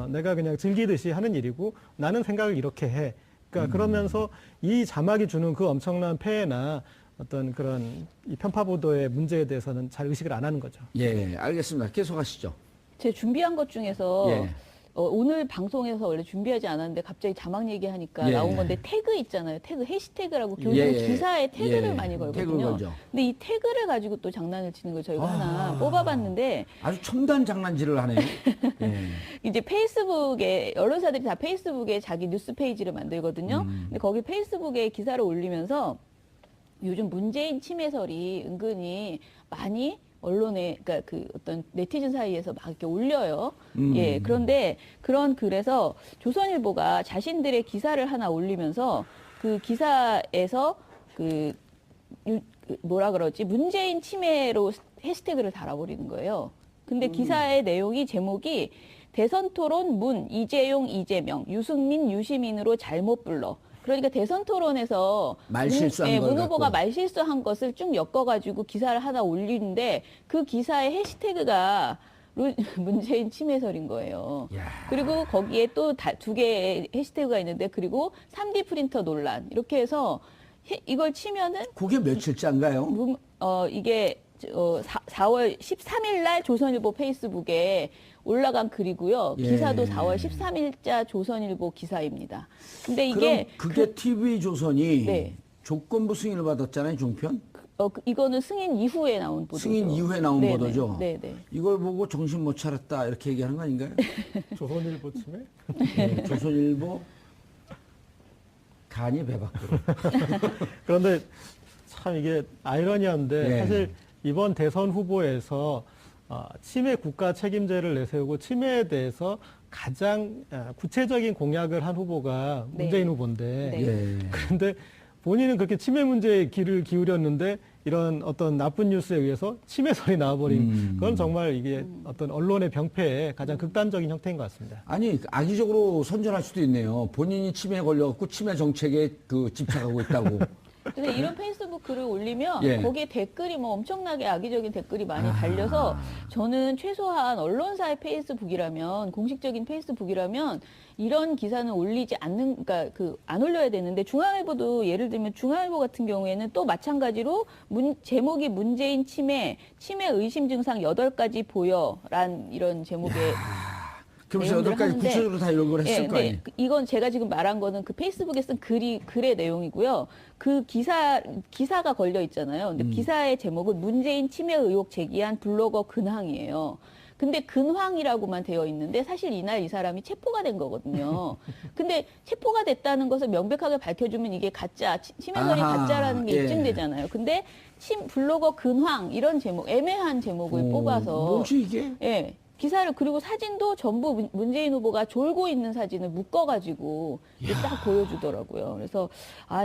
내가 그냥 즐기듯이 하는 일이고 나는 생각을 이렇게 해. 그러니까 그러면서 이 자막이 주는 그 엄청난 폐해나 어떤 그런 이 편파 보도의 문제에 대해서는 잘 의식을 안 하는 거죠. 예, 알겠습니다. 계속하시죠. 제 준비한 것 중에서 예. 오늘 방송에서 원래 준비하지 않았는데 갑자기 자막 얘기하니까 예. 나온 건데 태그 있잖아요. 태그 해시태그라고 요즘 예. 기사에 태그를 예. 많이 태그를 걸거든요. 걸죠. 근데 이 태그를 가지고 또 장난을 치는 걸 저희가 하나 뽑아봤는데 아주 첨단 장난질을 하네요. 예. 이제 페이스북에 언론사들이 다 페이스북에 자기 뉴스 페이지를 만들거든요. 근데 거기 페이스북에 기사를 올리면서 요즘 문재인 침해설이 은근히 많이 언론에 그러니까 그 어떤 네티즌 사이에서 막 이렇게 올려요. 예. 그런데 그런 글에서 조선일보가 자신들의 기사를 하나 올리면서 그 기사에서 뭐라 그러지? 문재인 침해로 해시태그를 달아버리는 거예요. 근데 기사의 내용이 제목이 대선 토론 문 이재용 이재명 유승민 유시민으로 잘못 불러. 그러니까 대선 토론에서 말실수한 걸 문 후보가 갖고. 말실수한 것을 쭉 엮어가지고 기사를 하나 올리는데 그 기사의 해시태그가 문재인 침해설인 거예요. 야. 그리고 거기에 또 두 개의 해시태그가 있는데 그리고 3D 프린터 논란 이렇게 해서 이걸 치면은 그게 며칠째인가요? 이게 4월 13일 날 조선일보 페이스북에 올라간 글이고요. 예. 기사도 4월 13일자 조선일보 기사입니다. 근데 이게 그럼 그게 TV조선이 네. 조건부 승인을 받았잖아요, 종편? 이거는 승인 이후에 나온 보도죠. 승인 이후에 나온 네네. 보도죠? 네네. 이걸 보고 정신 못 차렸다 이렇게 얘기하는 거 아닌가요? 조선일보 침해? 네, 조선일보 간이 배 밖으로. 그런데 참 이게 아이러니한데 네. 사실 이번 대선 후보에서 치매 국가 책임제를 내세우고 치매에 대해서 가장 구체적인 공약을 한 후보가 네. 문재인 후보인데 네. 예. 그런데 본인은 그렇게 치매 문제에 귀를 기울였는데 이런 어떤 나쁜 뉴스에 의해서 치매설이 나와버린 그건 정말 이게 어떤 언론의 병폐의 가장 극단적인 형태인 것 같습니다. 아니 악의적으로 선전할 수도 있네요. 본인이 치매에 걸려갖고 치매 정책에 집착하고 있다고. 근데 이런 페이스북 글을 올리면 예. 거기에 댓글이 뭐 엄청나게 악의적인 댓글이 많이 달려서 저는 최소한 언론사의 페이스북이라면 공식적인 페이스북이라면 이런 기사는 올리지 않는 그러니까 안 올려야 되는데 중앙일보도 예를 들면 중앙일보 같은 경우에는 또 마찬가지로 제목이 문재인 치매 의심 증상 8가지 보여란 이런 제목의 그러면서 내용들을 8가지 하는데, 구체적으로 다 이런 걸 했을 예, 거 아니에요? 이건 제가 지금 말한 거는 그 페이스북에 쓴 글의 내용이고요. 그 기사가 걸려 있잖아요. 근데 기사의 제목은 문재인 침해 의혹 제기한 블로거 근황이에요. 근데 근황이라고만 되어 있는데 사실 이날 이 사람이 체포가 된 거거든요. 근데 체포가 됐다는 것을 명백하게 밝혀주면 이게 가짜, 침해설이 아하, 가짜라는 게 예. 입증되잖아요. 근데 블로거 근황 이런 제목, 애매한 제목을 뽑아서 뭐지 이게? 예. 기사를 그리고 사진도 전부 문재인 후보가 졸고 있는 사진을 묶어가지고 이렇게 딱 보여주더라고요. 그래서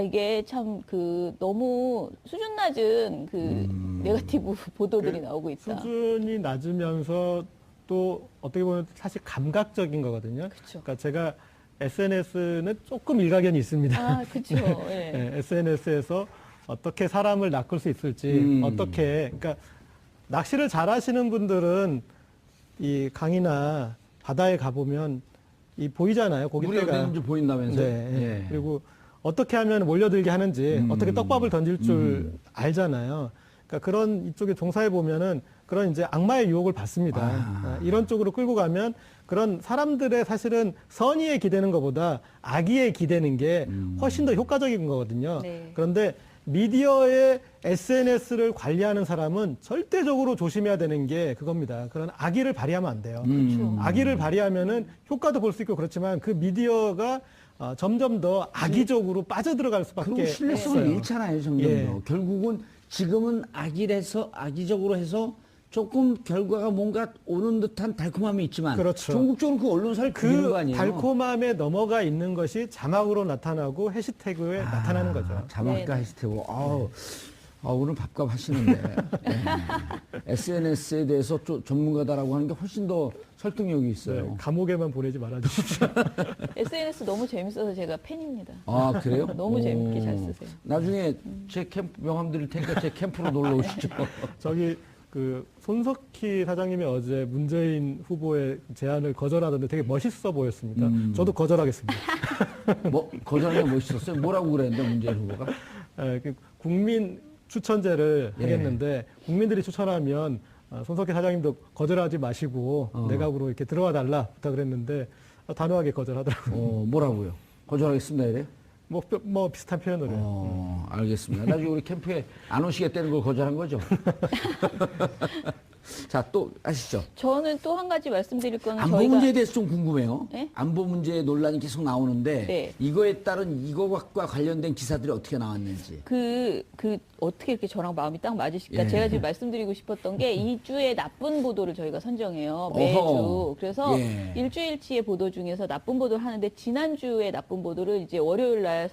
이게 참 그 너무 수준 낮은 그 네거티브 보도들이 나오고 있다. 수준이 낮으면서 또 어떻게 보면 사실 감각적인 거거든요. 그쵸. 그러니까 제가 SNS는 조금 일가견이 있습니다. 그렇죠. 예. 네, SNS에서 어떻게 사람을 낚을 수 있을지 어떻게 그러니까 낚시를 잘하시는 분들은 이 강이나 바다에 가보면 이 보이잖아요. 물이 어디 고깃대가. 있는지 보인다면서요? 네. 예. 그리고 어떻게 하면 몰려들게 하는지 어떻게 떡밥을 던질 줄 알잖아요. 그러니까 그런 이쪽에 종사해 보면은 그런 이제 악마의 유혹을 받습니다. 이런 쪽으로 끌고 가면 그런 사람들의 사실은 선의에 기대는 것보다 악의에 기대는 게 훨씬 더 효과적인 거거든요. 네. 그런데 미디어의 SNS를 관리하는 사람은 절대적으로 조심해야 되는 게 그겁니다. 그런 악의를 발휘하면 안 돼요. 그렇죠. 악의를 발휘하면은 효과도 볼 수 있고 그렇지만 그 미디어가 점점 더 악의적으로 빠져들어갈 수밖에 그리고 신뢰성을 없어요. 잃잖아요, 점점 더. 예. 결국은 지금은 악의적으로 해서 조금 결과가 뭔가 오는 듯한 달콤함이 있지만 그렇죠. 전국적으로 그 언론사를 죽이는 거 그 아니에요? 달콤함에 넘어가 있는 것이 자막으로 나타나고 해시태그에 나타나는 거죠. 자막과 네네. 해시태그. 오늘 밥값 하시는데. SNS에 대해서 좀 전문가다라고 하는 게 훨씬 더 설득력이 있어요. 네, 감옥에만 보내지 말아주십시오. SNS 너무 재밌어서 제가 팬입니다. 아, 그래요? 너무 재밌게 잘 쓰세요. 나중에 제 캠프 명함 드릴 테니까 제 캠프로 놀러 오시죠. 저기 그 손석희 사장님이 어제 문재인 후보의 제안을 거절하던데 되게 멋있어 보였습니다. 저도 거절하겠습니다. 뭐, 거절하는 게 멋있었어요? 뭐라고 그랬는데, 문재인 후보가? 그 국민 추천제를 예. 하겠는데 국민들이 추천하면 손석희 사장님도 거절하지 마시고 내각으로 이렇게 들어와 달라 부탁을 했는데 단호하게 거절하더라고요. 뭐라고요? 거절하겠습니다, 이래요? 뭐 비슷한 표현으로요. 알겠습니다. 나중에 우리 캠프에 안 오시겠다는 걸 거절한 거죠? 자, 또 아시죠? 저는 또 한 가지 말씀드릴 거는 안보 저희가 문제에 대해서 좀 궁금해요. 네? 안보 문제 논란이 계속 나오는데 네. 이거에 따른 이거와 관련된 기사들이 어떻게 나왔는지. 어떻게 이렇게 저랑 마음이 딱 맞으실까? 예. 제가 지금 말씀드리고 싶었던 게 2주의 나쁜 보도를 저희가 선정해요. 매주. 어허. 그래서 예. 일주일치의 보도 중에서 나쁜 보도를 하는데 지난주에 나쁜 보도를 이제 월요일 날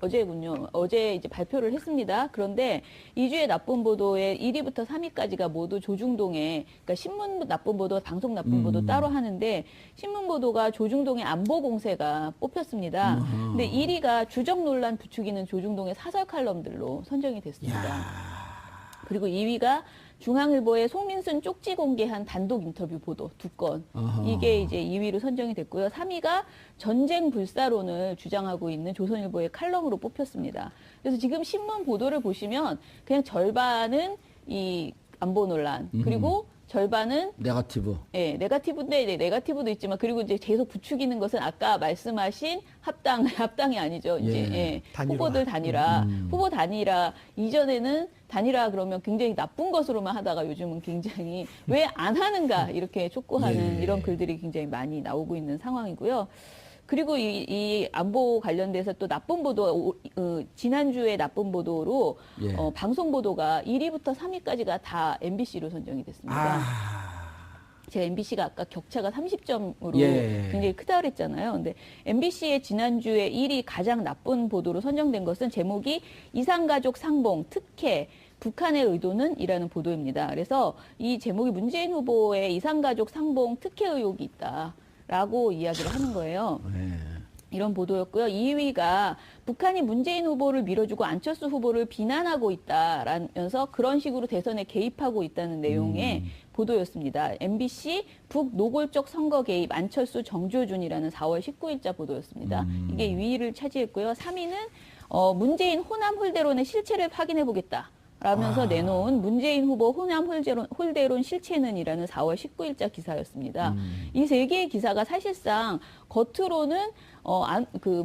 어제군요. 어제 이제 발표를 했습니다. 그런데 2주의 나쁜 보도의 1위부터 3위까지가 모두 조중동에, 그러니까 신문 나쁜 보도, 방송 나쁜 보도 따로 하는데 신문 보도가 조중동의 안보 공세가 뽑혔습니다. 근데 1위가 주적 논란 부추기는 조중동의 사설 칼럼들로 선정이 됐습니다. 그리고 2위가 중앙일보의 송민순 쪽지 공개한 단독 인터뷰 보도 2건. 이게 이제 2위로 선정이 됐고요. 3위가 전쟁 불사론을 주장하고 있는 조선일보의 칼럼으로 뽑혔습니다. 그래서 지금 신문 보도를 보시면 그냥 절반은 이 안보 논란, 그리고 절반은 네거티브. 예, 네거티브인데 네거티브도 있지만 그리고 이제 계속 부추기는 것은 아까 말씀하신 합당이 아니죠. 이제 예. 단일화. 후보들 단일화, 후보 단일화 이전에는 단일화 그러면 굉장히 나쁜 것으로만 하다가 요즘은 굉장히 왜 안 하는가 이렇게 촉구하는 예. 이런 글들이 굉장히 많이 나오고 있는 상황이고요. 그리고 이 안보 관련돼서 또 나쁜 보도, 지난주에 나쁜 보도로 예. 방송 보도가 1위부터 3위까지가 다 MBC로 선정이 됐습니다. 제가 MBC가 아까 격차가 30점으로 예. 굉장히 크다 그랬잖아요. 근데 MBC의 지난주에 1위 가장 나쁜 보도로 선정된 것은 제목이 이산가족 상봉, 특혜, 북한의 의도는? 이라는 보도입니다. 그래서 이 제목이 문재인 후보의 이산가족 상봉 특혜 의혹이 있다라고 이야기를 하는 거예요. 이런 보도였고요. 2위가 북한이 문재인 후보를 밀어주고 안철수 후보를 비난하고 있다라면서 그런 식으로 대선에 개입하고 있다는 내용의 보도였습니다. MBC 북노골적 선거 개입 안철수 정조준이라는 4월 19일자 보도였습니다. 이게 2위를 차지했고요. 3위는 문재인 호남 홀대론의 실체를 확인해 보겠다. 라면서 내놓은 문재인 후보 호남 홀대론 실체는이라는 4월 19일자 기사였습니다. 이 세 개의 기사가 사실상 겉으로는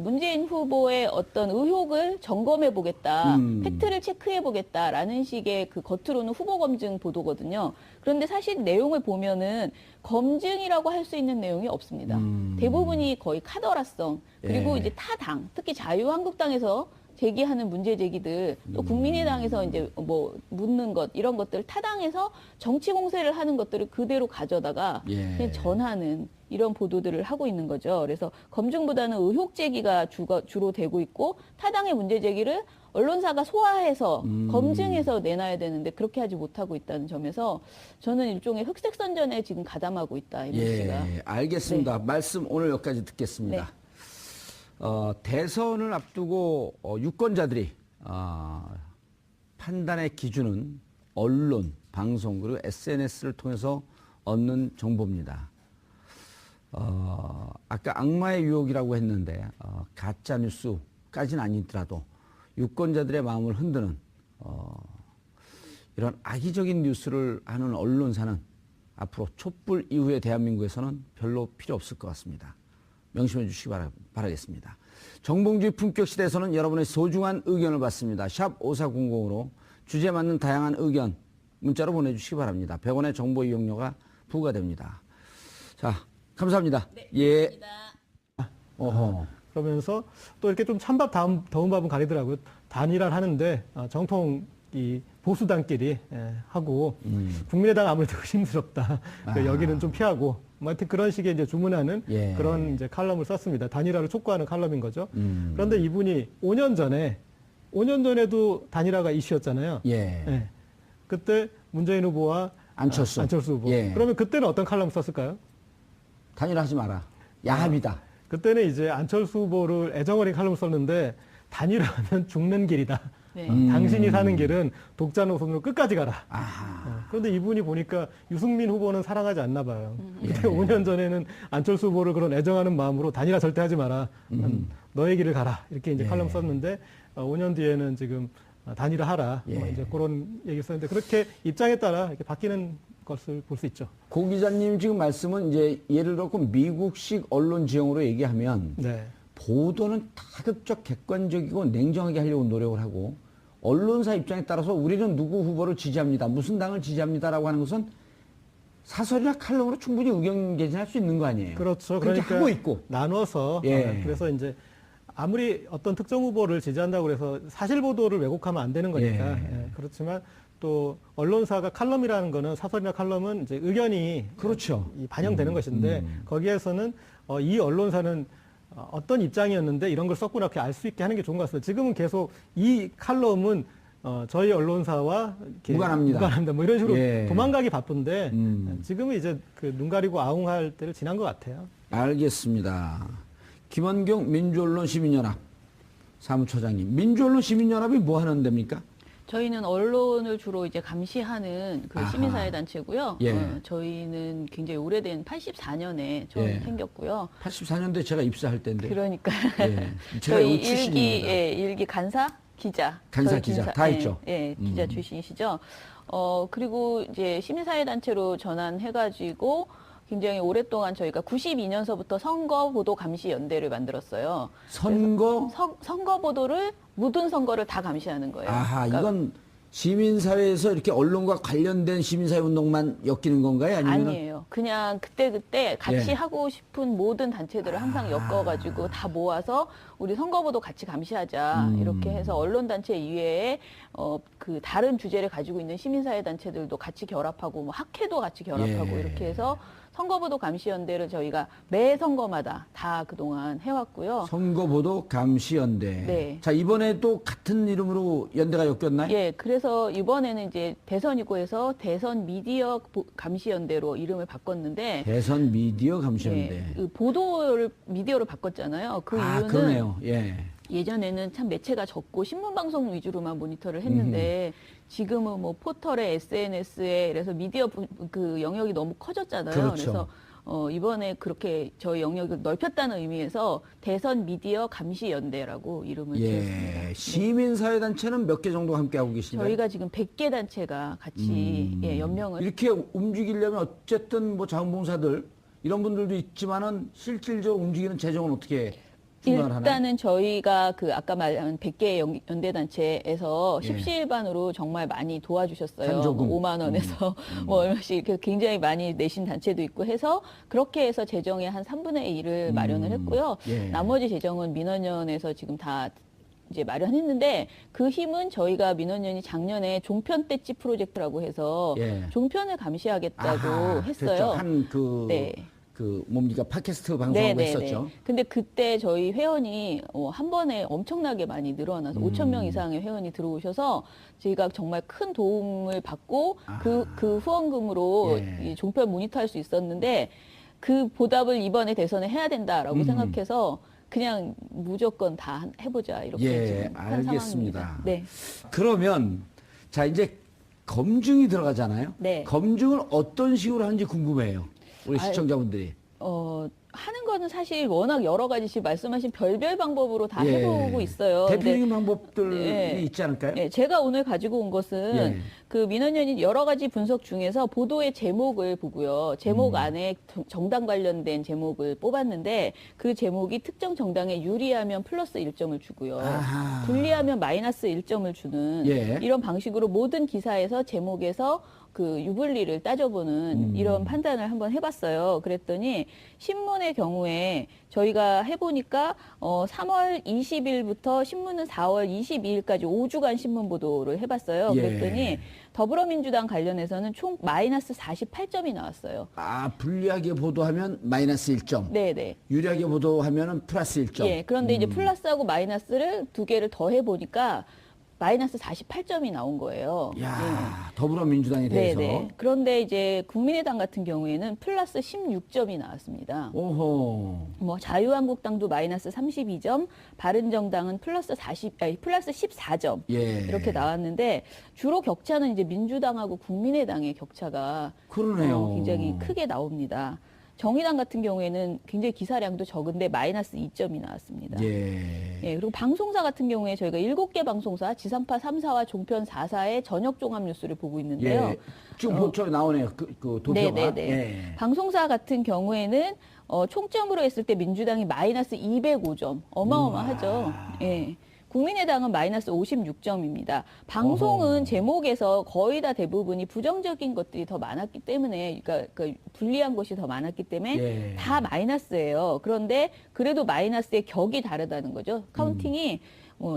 문재인 후보의 어떤 의혹을 점검해 보겠다, 팩트를 체크해 보겠다라는 식의 그 겉으로는 후보 검증 보도거든요. 그런데 사실 내용을 보면은 검증이라고 할 수 있는 내용이 없습니다. 대부분이 거의 카더라성, 그리고 예. 이제 타당, 특히 자유한국당에서 제기하는 문제 제기들 또 국민의당에서 이제 뭐 묻는 것 이런 것들 타당해서 정치 공세를 하는 것들을 그대로 가져다가 예. 그냥 전하는 이런 보도들을 하고 있는 거죠. 그래서 검증보다는 의혹 제기가 주로 되고 있고 타당의 문제 제기를 언론사가 소화해서 검증해서 내놔야 되는데 그렇게 하지 못하고 있다는 점에서 저는 일종의 흑색 선전에 지금 가담하고 있다. 이번 씨가. 예, 알겠습니다. 말씀 오늘 여기까지 듣겠습니다. 대선을 앞두고 유권자들이 판단의 기준은 언론, 방송 그리고 SNS를 통해서 얻는 정보입니다. 아까 악마의 유혹이라고 했는데 가짜 뉴스까지는 아니더라도 유권자들의 마음을 흔드는 이런 악의적인 뉴스를 하는 언론사는 앞으로 촛불 이후의 대한민국에서는 별로 필요 없을 것 같습니다. 명심해 주시기 바라겠습니다. 정봉주의 품격 시대에서는 여러분의 소중한 의견을 받습니다. 샵 5400으로 주제에 맞는 다양한 의견 문자로 보내주시기 바랍니다. 100원의 정보 이용료가 부과됩니다. 자, 감사합니다. 네, 예. 감사합니다. 어허. 그러면서 또 이렇게 좀 찬밥 더운 밥은 가리더라고요. 단일화를 하는데 정통 이 보수당끼리 하고 국민의당 아무래도 의심스럽다. 여기는 좀 피하고 뭐 하여튼 그런 식의 이제 주문하는 예. 그런 이제 칼럼을 썼습니다. 단일화를 촉구하는 칼럼인 거죠. 그런데 이분이 5년 전에도 단일화가 이슈였잖아요. 예. 예. 그때 문재인 후보와 안철수. 후보. 예. 그러면 그때는 어떤 칼럼 썼을까요? 단일화하지 마라. 야합이다. 그때는 이제 안철수 후보를 애정어린 칼럼을 썼는데 단일화하면 죽는 길이다. 네. 당신이 사는 길은 독자 노선으로 끝까지 가라. 아하. 그런데 이분이 보니까 유승민 후보는 사랑하지 않나 봐요. 예. 근데 5년 전에는 안철수 후보를 그런 애정하는 마음으로 단일화 절대 하지 마라. 너의 길을 가라. 이렇게 이제 예. 칼럼 썼는데 5년 뒤에는 지금 단일화 하라. 예. 이제 그런 얘기 썼는데 그렇게 입장에 따라 이렇게 바뀌는 것을 볼 수 있죠. 고 기자님 지금 말씀은 이제 예를 들어 미국식 언론 지형으로 얘기하면 네. 보도는 다급적 객관적이고 냉정하게 하려고 노력을 하고 언론사 입장에 따라서 우리는 누구 후보를 지지합니다. 무슨 당을 지지합니다라고 하는 것은 사설이나 칼럼으로 충분히 의견 개진할 수 있는 거 아니에요. 그렇죠. 그렇게 그러니까 하고 있고. 나눠서 예. 그래서 이제 아무리 어떤 특정 후보를 지지한다고 해서 사실 보도를 왜곡하면 안 되는 거니까. 예. 예. 그렇지만 또 언론사가 칼럼이라는 거는 사설이나 칼럼은 이제 의견이 그렇죠. 반영되는 것인데 거기에서는 이 언론사는 어떤 입장이었는데 이런 걸 썼구나 이렇게 알 수 있게 하는 게 좋은 것 같습니다. 지금은 계속 이 칼럼은 저희 언론사와 이렇게 무관합니다. 뭐 이런 식으로 예. 도망가기 바쁜데 지금은 이제 그 눈 가리고 아웅할 때를 지난 것 같아요. 알겠습니다. 김원경 민주언론 시민연합 사무처장님. 민주언론 시민연합이 뭐 하는 데입니까? 저희는 언론을 주로 이제 감시하는 그 아하. 시민사회 단체고요. 예. 저희는 굉장히 오래된 84년에 처음 예. 생겼고요. 84년도에 제가 입사할 때인데. 그러니까 예. 제가 저희 이 출신입니다. 일기 간사 기자. 간사 저희 기자 다 있죠. 예, 기자 출신이시죠. 그리고 이제 시민사회 단체로 전환해가지고 굉장히 오랫동안 저희가 92년서부터 선거보도감시연대를 만들었어요. 선거 보도를 모든 선거를 다 감시하는 거예요. 아하, 그러니까 이건 시민사회에서 이렇게 언론과 관련된 시민사회 운동만 엮이는 건가요? 아니면 아니에요. 그냥 그때 같이 예. 하고 싶은 모든 단체들을 항상 엮어가지고 다 모아서 우리 선거보도 같이 감시하자 이렇게 해서 언론단체 이외에 그 다른 주제를 가지고 있는 시민사회 단체들도 같이 결합하고 뭐 학회도 같이 결합하고 예. 이렇게 해서 선거보도 감시연대를 저희가 매 선거마다 다 그동안 해왔고요. 선거보도 감시연대. 네. 자, 이번에 또 같은 이름으로 연대가 엮였나요? 예, 그래서 이번에는 이제 대선이고 해서 대선 미디어 감시연대로 이름을 바꿨는데 대선 미디어 감시연대. 예, 그 보도를 미디어로 바꿨잖아요. 그 이유는 그러네요. 예. 예전에는 참 매체가 적고 신문 방송 위주로만 모니터를 했는데 지금은 뭐 포털에 SNS에 그래서 미디어 그 영역이 너무 커졌잖아요. 그렇죠. 그래서 이번에 그렇게 저희 영역을 넓혔다는 의미에서 대선 미디어 감시 연대라고 이름을 지었습니다. 예. 시민사회 단체는 몇 개 정도 함께하고 계신가요? 저희가 지금 100개 단체가 같이 연명을 이렇게 움직이려면 어쨌든 뭐 자원봉사들 이런 분들도 있지만은 실질적으로 움직이는 재정은 어떻게 충당을 하나요? 일단은 저희가 그 아까 말한 100개 연대단체에서 예. 십시일반으로 정말 많이 도와주셨어요. 간조금. 5만 원에서 뭐 얼마씩 이렇게 굉장히 많이 내신 단체도 있고 해서 그렇게 해서 재정의 한 3분의 1을 마련을 했고요. 예. 나머지 재정은 민원연에서 지금 다 이제 마련했는데 그 힘은 저희가 민원연이 작년에 종편 떼찌 프로젝트라고 해서 예. 종편을 감시하겠다고 아하, 했어요. 한그 네. 그 뭡니까 팟캐스트 방송하고 했었죠. 근데 그때 저희 회원이 한 번에 엄청나게 많이 늘어나서 5천 명 이상의 회원이 들어오셔서 저희가 정말 큰 도움을 받고 그 후원금으로 예. 이 종편 모니터할 수 있었는데 그 보답을 이번에 대선에 해야 된다라고 생각해서 그냥 무조건 다 해보자 이렇게 예, 지금 한 알겠습니다. 상황입니다. 네. 그러면 자 이제 검증이 들어가잖아요. 네. 검증을 어떤 식으로 하는지 궁금해요. 우리 시청자분들이. 하는 거는 사실 워낙 여러 가지 지금 말씀하신 별별 방법으로 다 예. 해보고 있어요. 대표적인 근데 방법들이 예. 있지 않을까요? 네, 제가 오늘 가지고 온 것은 예. 그 민원연이 여러 가지 분석 중에서 보도의 제목을 보고요. 제목 안에 정당 관련된 제목을 뽑았는데 그 제목이 특정 정당에 유리하면 플러스 1점을 주고요. 아하. 불리하면 마이너스 1점을 주는 예. 이런 방식으로 모든 기사에서 제목에서 그 유불리를 따져보는 이런 판단을 한번 해봤어요. 그랬더니 신문의 경우에 저희가 해보니까 3월 20일부터 신문은 4월 22일까지 5주간 신문 보도를 해봤어요. 예. 그랬더니 더불어민주당 관련해서는 총 마이너스 48점이 나왔어요. 아, 불리하게 보도하면 마이너스 1점. 네네. 유리하게 보도하면 플러스 1점. 예. 그런데 이제 플러스하고 마이너스를 두 개를 더 해보니까 마이너스 48점이 나온 거예요. 야, 더불어민주당에 대해서. 네네. 그런데 이제 국민의당 같은 경우에는 플러스 16점이 나왔습니다. 오호. 뭐 자유한국당도 마이너스 32점, 바른정당은 플러스 14점 예. 이렇게 나왔는데 주로 격차는 이제 민주당하고 국민의당의 격차가 그러네요. 굉장히 크게 나옵니다. 정의당 같은 경우에는 굉장히 기사량도 적은데 마이너스 2점이 나왔습니다. 예. 예, 그리고 방송사 같은 경우에 저희가 7개 방송사, 지상파 3사와 종편 4사의 저녁 종합 뉴스를 보고 있는데요. 예. 지금 보초 나오네요. 그 도표가. 네네네. 예. 방송사 같은 경우에는 총점으로 했을 때 민주당이 마이너스 205점. 어마어마하죠. 예. 국민의당은 마이너스 56점입니다. 방송은 어허. 제목에서 거의 다 대부분이 부정적인 것들이 더 많았기 때문에, 그러니까 불리한 것이 더 많았기 때문에 예. 다 마이너스예요. 그런데 그래도 마이너스의 격이 다르다는 거죠. 카운팅이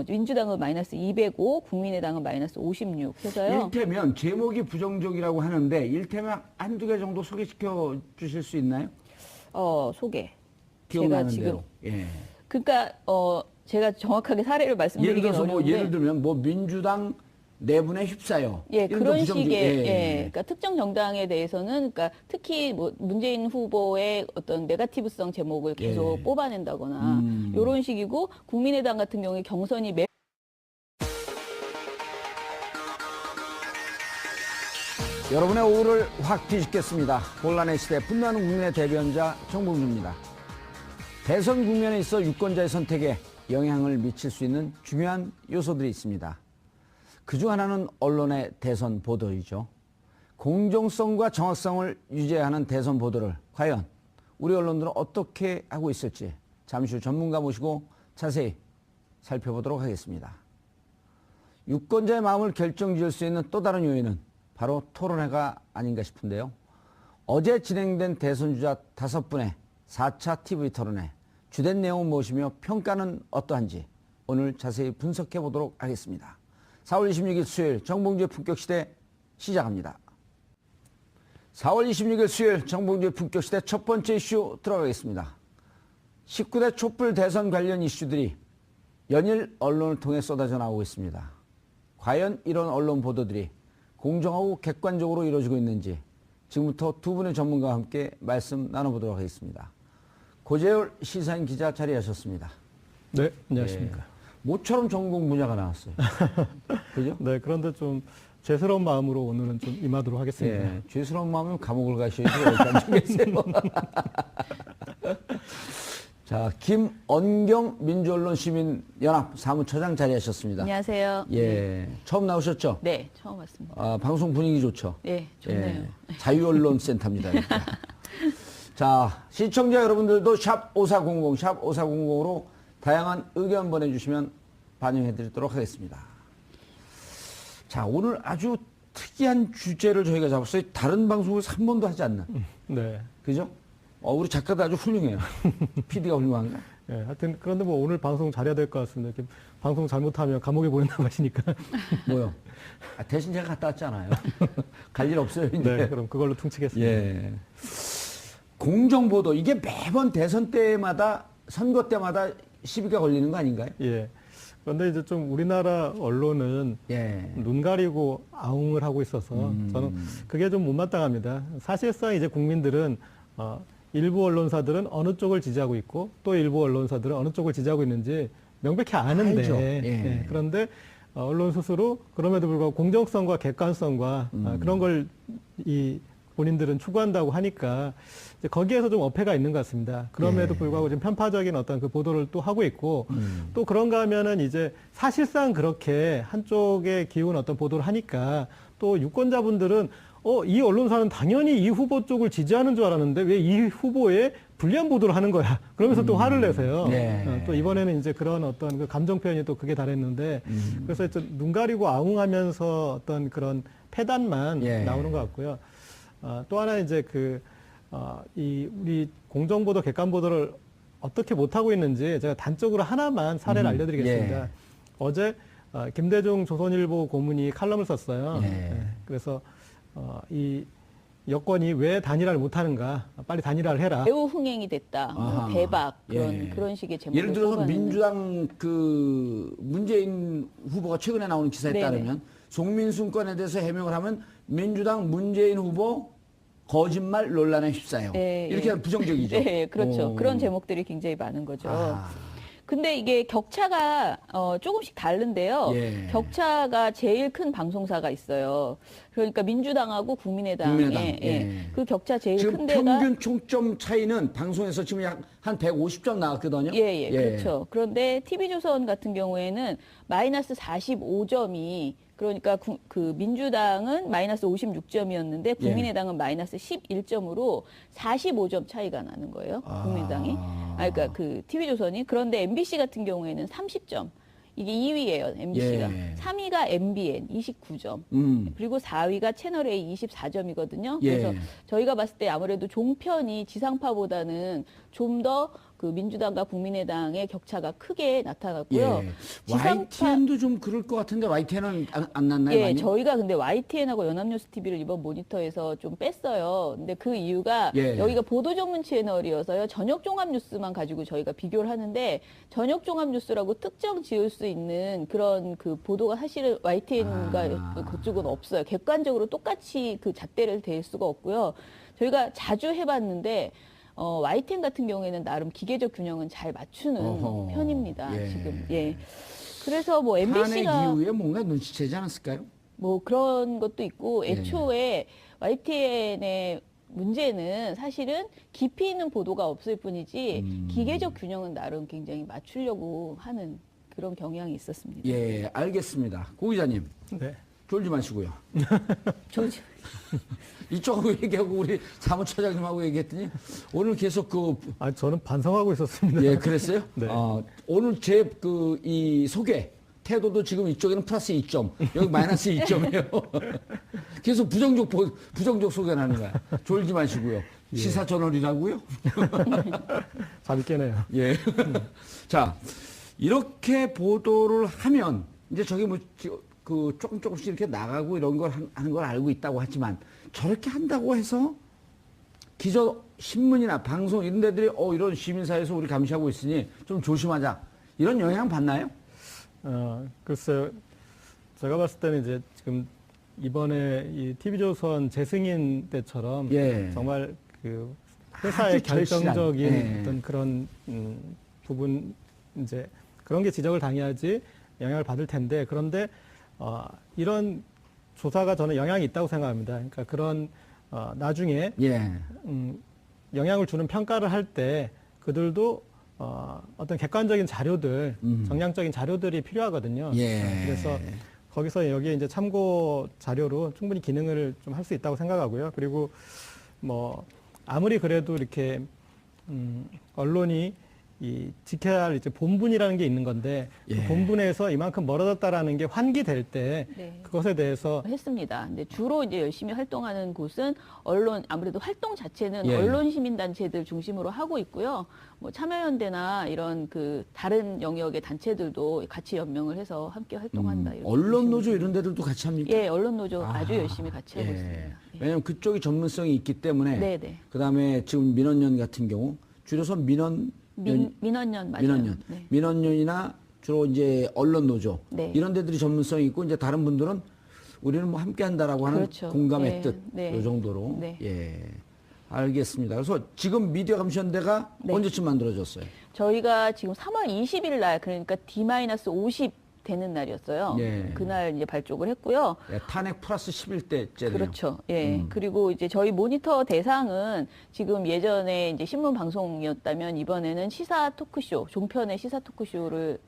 민주당은 마이너스 205, 국민의당은 마이너스 56 해서요. 일테면 제목이 부정적이라고 하는데 일테면 한두 개 정도 소개시켜 주실 수 있나요? 소개. 기억나는 제가 대로. 예. 그러니까 제가 정확하게 사례를 예를 말씀드리긴 들어서 어려운데 예를 들면 민주당 내분에 휩싸여. 예, 이런 그런 거 부정적- 식의 예. 그러니까 특정 정당에 대해서는 그러니까 특히 뭐 문재인 후보의 어떤 네거티브성 제목을 계속 예. 뽑아낸다거나 이런 식이고 국민의당 같은 경우에 경선이 여러분의 오후를 확 뒤집겠습니다. 혼란의 시대 분노하는 국민의 대변자 정봉주입니다. 대선 국면에 있어 유권자의 선택에 영향을 미칠 수 있는 중요한 요소들이 있습니다. 그중 하나는 언론의 대선 보도이죠. 공정성과 정확성을 유지해야 하는 대선 보도를 과연 우리 언론들은 어떻게 하고 있을지 잠시 후 전문가 모시고 자세히 살펴보도록 하겠습니다. 유권자의 마음을 결정지을 수 있는 또 다른 요인은 바로 토론회가 아닌가 싶은데요. 어제 진행된 대선주자 5분의 4차 TV 토론회 주된 내용은 무엇이며 평가는 어떠한지 오늘 자세히 분석해 보도록 하겠습니다. 4월 26일 수요일 정봉주의 품격시대 시작합니다. 4월 26일 수요일 정봉주의 품격시대 첫 번째 이슈 들어가겠습니다. 19대 촛불 대선 관련 이슈들이 연일 언론을 통해 쏟아져 나오고 있습니다. 과연 이런 언론 보도들이 공정하고 객관적으로 이루어지고 있는지 지금부터 두 분의 전문가와 함께 말씀 나눠보도록 하겠습니다. 고재열 시사인 기자 자리하셨습니다. 네, 안녕하십니까. 예. 모처럼 전공 분야가 나왔어요. 그죠? 네, 그런데 좀 죄스러운 마음으로 오늘은 좀 임하도록 하겠습니다. 예. 죄스러운 마음이면 감옥을 가셔야지 어디까지 계세요. 자, 김언경 민주언론시민연합 사무처장 자리하셨습니다. 안녕하세요. 예. 처음 나오셨죠? 네, 처음 왔습니다. 아, 방송 분위기 좋죠? 네, 좋네요. 예, 자유언론센터입니다. 자, 시청자 여러분들도 샵 5400, 샵 5400으로 다양한 의견 보내주시면 반영해드리도록 하겠습니다. 자, 오늘 아주 특이한 주제를 저희가 잡았어요. 다른 방송에서 한 번도 하지 않는. 네. 그죠? 우리 작가도 아주 훌륭해요. PD가 훌륭한가? 예, 하여튼 그런데 뭐 오늘 방송 잘해야 될 것 같습니다. 이렇게 방송 잘못하면 감옥에 보낸다고 하시니까. 뭐요? 대신 제가 갔다 왔잖아요. 갈 일 없어요, 이제. 네, 그럼 그걸로 퉁치겠습니다. 예. 공정보도, 이게 매번 대선 때마다, 선거 때마다 시비가 걸리는 거 아닌가요? 예. 그런데 이제 좀 우리나라 언론은 예. 눈 가리고 아웅을 하고 있어서 저는 그게 좀 못마땅합니다. 사실상 이제 국민들은 일부 언론사들은 어느 쪽을 지지하고 있고 또 일부 언론사들은 어느 쪽을 지지하고 있는지 명백히 아는데 알죠. 예. 예, 그런데 언론 스스로 그럼에도 불구하고 공정성과 객관성과 그런 걸 이 본인들은 추구한다고 하니까 이제 거기에서 좀 어폐가 있는 것 같습니다. 그럼에도 예. 불구하고 지금 편파적인 어떤 그 보도를 또 하고 있고 또 그런가 하면은 이제 사실상 그렇게 한쪽에 기운 어떤 보도를 하니까 또 유권자분들은 이 언론사는 당연히 이 후보 쪽을 지지하는 줄 알았는데 왜 이 후보에 불리한 보도를 하는 거야. 그러면서 또 화를 내세요. 네. 또 이번에는 이제 그런 어떤 그 감정 표현이 또 그게 다랬는데 그래서 눈 가리고 아웅하면서 어떤 그런 패단만 예. 나오는 것 같고요. 또 하나 이제 이 우리 공정보도 객관보도를 어떻게 못하고 있는지 제가 단적으로 하나만 사례를 알려드리겠습니다. 예. 어제 김대중 조선일보 고문이 칼럼을 썼어요. 예. 예, 그래서 이 여권이 왜 단일화를 못하는가? 빨리 단일화를 해라. 매우 흥행이 됐다. 아하. 대박. 예. 그런 식의 제목을 예를 들어서 뽑았는데. 민주당 문재인 후보가 최근에 나오는 기사에 네네. 따르면 송민순 건에 대해서 해명을 하면 민주당 문재인 후보 거짓말 논란에 휩싸여. 네, 이렇게 예. 하면 부정적이죠. 네, 그렇죠. 오. 그런 제목들이 굉장히 많은 거죠. 아. 근데 이게 격차가 조금씩 다른데요. 예. 격차가 제일 큰 방송사가 있어요. 그러니까 민주당하고 국민의당의 국민의당, 예. 그 격차 제일 지금 큰 데가 평균 총점 차이는 방송에서 지금 약 한 150점 나왔거든요. 예, 그렇죠. 그런데 TV조선 같은 경우에는 마이너스 45점이 그러니까 그 민주당은 마이너스 56점이었는데 국민의당은 마이너스 11점으로 45점 차이가 나는 거예요. 국민의당이. 그러니까 그 TV조선이. 그런데 MBC 같은 경우에는 30점. 이게 2위예요, MBC가. 예. 3위가 MBN 29점. 그리고 4위가 채널A 24점이거든요. 예. 그래서 저희가 봤을 때 아무래도 종편이 지상파보다는 좀 더 그 민주당과 국민의당의 격차가 크게 나타났고요. 예. YTN도 좀 그럴 것 같은데 YTN은 안 났나요? 예, 많이? 저희가 근데 YTN하고 연합뉴스 TV를 이번 모니터에서 좀 뺐어요. 근데 그 이유가 예. 여기가 보도 전문 채널이어서요. 저녁 종합 뉴스만 가지고 저희가 비교를 하는데 저녁 종합 뉴스라고 특정 지을 수 있는 그런 그 보도가 사실은 YTN과 그쪽은 없어요. 객관적으로 똑같이 그 잣대를 댈 수가 없고요. 저희가 자주 해봤는데 YTN 같은 경우에는 나름 기계적 균형은 잘 맞추는 어허. 편입니다. 예. 지금 예. 그래서 뭐 탄핵 MBC가 이후에 뭔가 눈치채지 않았을까요? 뭐 그런 것도 있고 예. 애초에 YTN의 문제는 사실은 깊이 있는 보도가 없을 뿐이지 기계적 균형은 나름 굉장히 맞추려고 하는 그런 경향이 있었습니다. 예, 알겠습니다. 고 기자님, 네. 졸지 마시고요. 조지. 이쪽하고 얘기하고 우리 사무처장님하고 얘기했더니 오늘 계속 저는 반성하고 있었습니다. 예, 그랬어요? 네. 오늘 제 이 소개 태도도 지금 이쪽에는 플러스 2점, 여기 마이너스 2점이에요. 계속 부정적 소개를 하는 거야. 졸지 마시고요. 시사 저널이라고요? 잠이 깨네요. 예. 자, 이렇게 보도를 하면 이제 저기 조금씩 이렇게 나가고 이런 걸 하는 걸 알고 있다고 하지만 저렇게 한다고 해서 신문이나 방송 이런 데들이 이런 시민사회에서 우리 감시하고 있으니 좀 조심하자. 이런 영향 받나요? 글쎄요. 제가 봤을 때는 이제 지금 이번에 이 TV조선 재승인 때처럼 예. 정말 그 회사의 아주 절실한, 결정적인 예. 어떤 그런 부분 이제 그런 게 지적을 당해야지 영향을 받을 텐데 그런데 이런 조사가 저는 영향이 있다고 생각합니다. 그러니까 그런 나중에 예. 영향을 주는 평가를 할 때 그들도 어떤 객관적인 자료들, 정량적인 자료들이 필요하거든요. 예. 그래서 거기서 여기에 이제 참고 자료로 충분히 기능을 좀 할 수 있다고 생각하고요. 그리고 뭐 아무리 그래도 이렇게 언론이 이 지켜야 할 이제 본분이라는 게 있는 건데 그 예. 본분에서 이만큼 멀어졌다라는 게 환기될 때 네. 그것에 대해서 했습니다. 근데 주로 이제 열심히 활동하는 곳은 언론, 아무래도 활동 자체는 예. 언론 시민단체들 중심으로 하고 있고요. 뭐 참여연대나 이런 그 다른 영역의 단체들도 같이 연명을 해서 함께 활동한다. 이렇게 언론 보시면 노조 이런 데들도 같이 합니까? 예, 언론 노조 아, 아주 열심히 같이 하고 예. 있습니다. 예. 왜냐하면 그쪽이 전문성이 있기 때문에. 네, 네. 그다음에 지금 민원연 같은 경우 줄여서 민원년, 민원연 맞아요. 민원연, 네. 민원연이나 주로 이제 언론 노조 네. 이런 데들이 전문성이 있고 이제 다른 분들은 우리는 뭐 함께한다라고 하는 그렇죠. 공감의 예, 뜻, 네. 이 정도로. 네. 예, 알겠습니다. 그래서 지금 미디어 감시연대가 네. 언제쯤 만들어졌어요? 저희가 지금 3월 20일 날 그러니까 D-50 되는 날이었어요. 예. 그날 이제 발족을 했고요. 예, 탄핵 플러스 11대째네요. 그렇죠. 예. 그리고 이제 저희 모니터 대상은 지금 예전에 이제 신문 방송이었다면 이번에는 시사 토크쇼, 종편의 시사 토크쇼를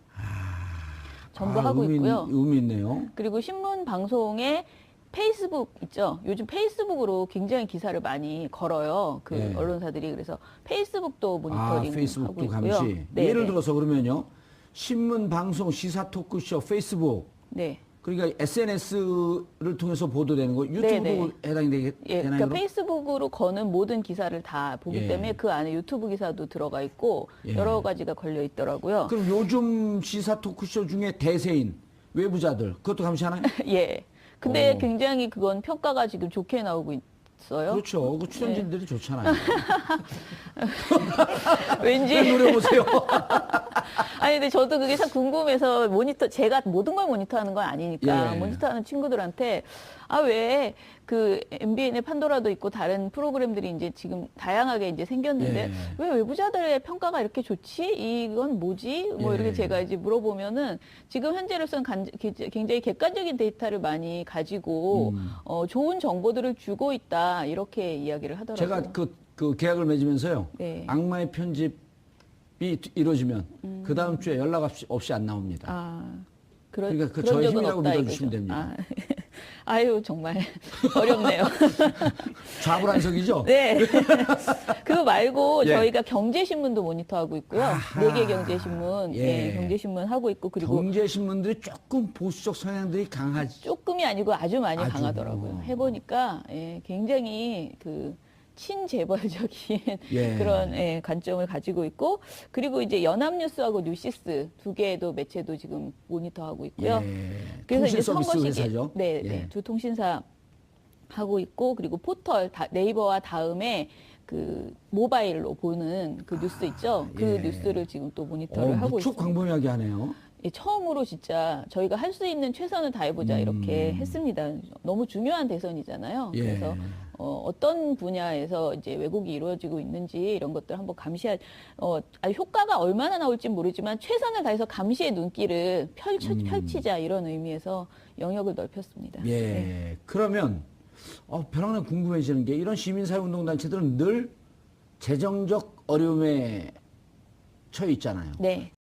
전부 하고 있고요. 의미 있네요. 그리고 신문 방송에 페이스북 있죠. 요즘 페이스북으로 굉장히 기사를 많이 걸어요. 그 예. 언론사들이 그래서 페이스북도 모니터링 페이스북도 하고 있고요. 감시. 네, 예를 네. 들어서 그러면요. 신문, 방송, 시사 토크쇼, 페이스북. 네. 그러니까 SNS를 통해서 보도되는 거 유튜브도 네. 해당이 예, 되나요? 그러니까 그럼? 페이스북으로 거는 모든 기사를 다 보기 예. 때문에 그 안에 유튜브 기사도 들어가 있고 예. 여러 가지가 걸려 있더라고요. 그럼 요즘 시사 토크쇼 중에 대세인 외부자들 그것도 감시하나요? 예. 근데 어. 굉장히 그건 평가가 지금 좋게 나오고 있어요. 그렇죠. 그 출연진들이 좋잖아요. 왠지 노려보세요. 아니 근데 저도 그게 참 궁금해서 제가 모든 걸 모니터하는 건 아니니까 예. 모니터하는 친구들한테 아 왜 그 MBN의 판도라도 있고 다른 프로그램들이 이제 지금 다양하게 이제 생겼는데 예. 왜 외부자들의 평가가 이렇게 좋지? 이건 뭐지? 뭐 예. 이렇게 제가 이제 물어보면은 지금 현재로서는 굉장히 객관적인 데이터를 많이 가지고 좋은 정보들을 주고 있다 이렇게 이야기를 하더라고요. 제가 그 계약을 맺으면서요. 네. 악마의 편집이 이루어지면 그 다음 주에 연락 없이 안 나옵니다. 아, 그러니까 그 그런 저의 적은 힘이라고 없다, 믿어주시면 이거죠. 됩니다. 아유, 정말 어렵네요. 좌불안석이죠? 네. 그거 말고 예. 저희가 경제신문도 모니터하고 있고요. 아하. 4개 경제신문, 예. 예, 경제신문 하고 있고 그리고 경제신문들이 조금 보수적 성향들이 강하지. 조금이 아니고 아주 많이 아주. 강하더라고요. 해보니까 예, 굉장히 그 친재벌적인 예. 그런 예, 관점을 가지고 있고 그리고 이제 연합뉴스하고 뉴시스 두 개도 매체도 지금 모니터하고 있고요. 예. 그래서 통신 이제 서비스 선거 시기에 회사죠. 네, 예. 네, 두 통신사 하고 있고 그리고 포털 네이버와 다음에 그 모바일로 보는 그 뉴스 있죠. 그 예. 뉴스를 지금 또 모니터를 하고 무척 있습니다. 광범위하게 하네요. 예, 처음으로 진짜 저희가 할 수 있는 최선을 다해보자 이렇게 했습니다. 너무 중요한 대선이잖아요. 예. 그래서 어떤 분야에서 이제 왜곡이 이루어지고 있는지 이런 것들 한번 효과가 얼마나 나올지 모르지만 최선을 다해서 감시의 눈길을 펼치자 이런 의미에서 영역을 넓혔습니다. 예. 네. 그러면 벼랑내 궁금해지는 게 이런 시민사회운동단체들은 늘 재정적 어려움에 처해 있잖아요. 네.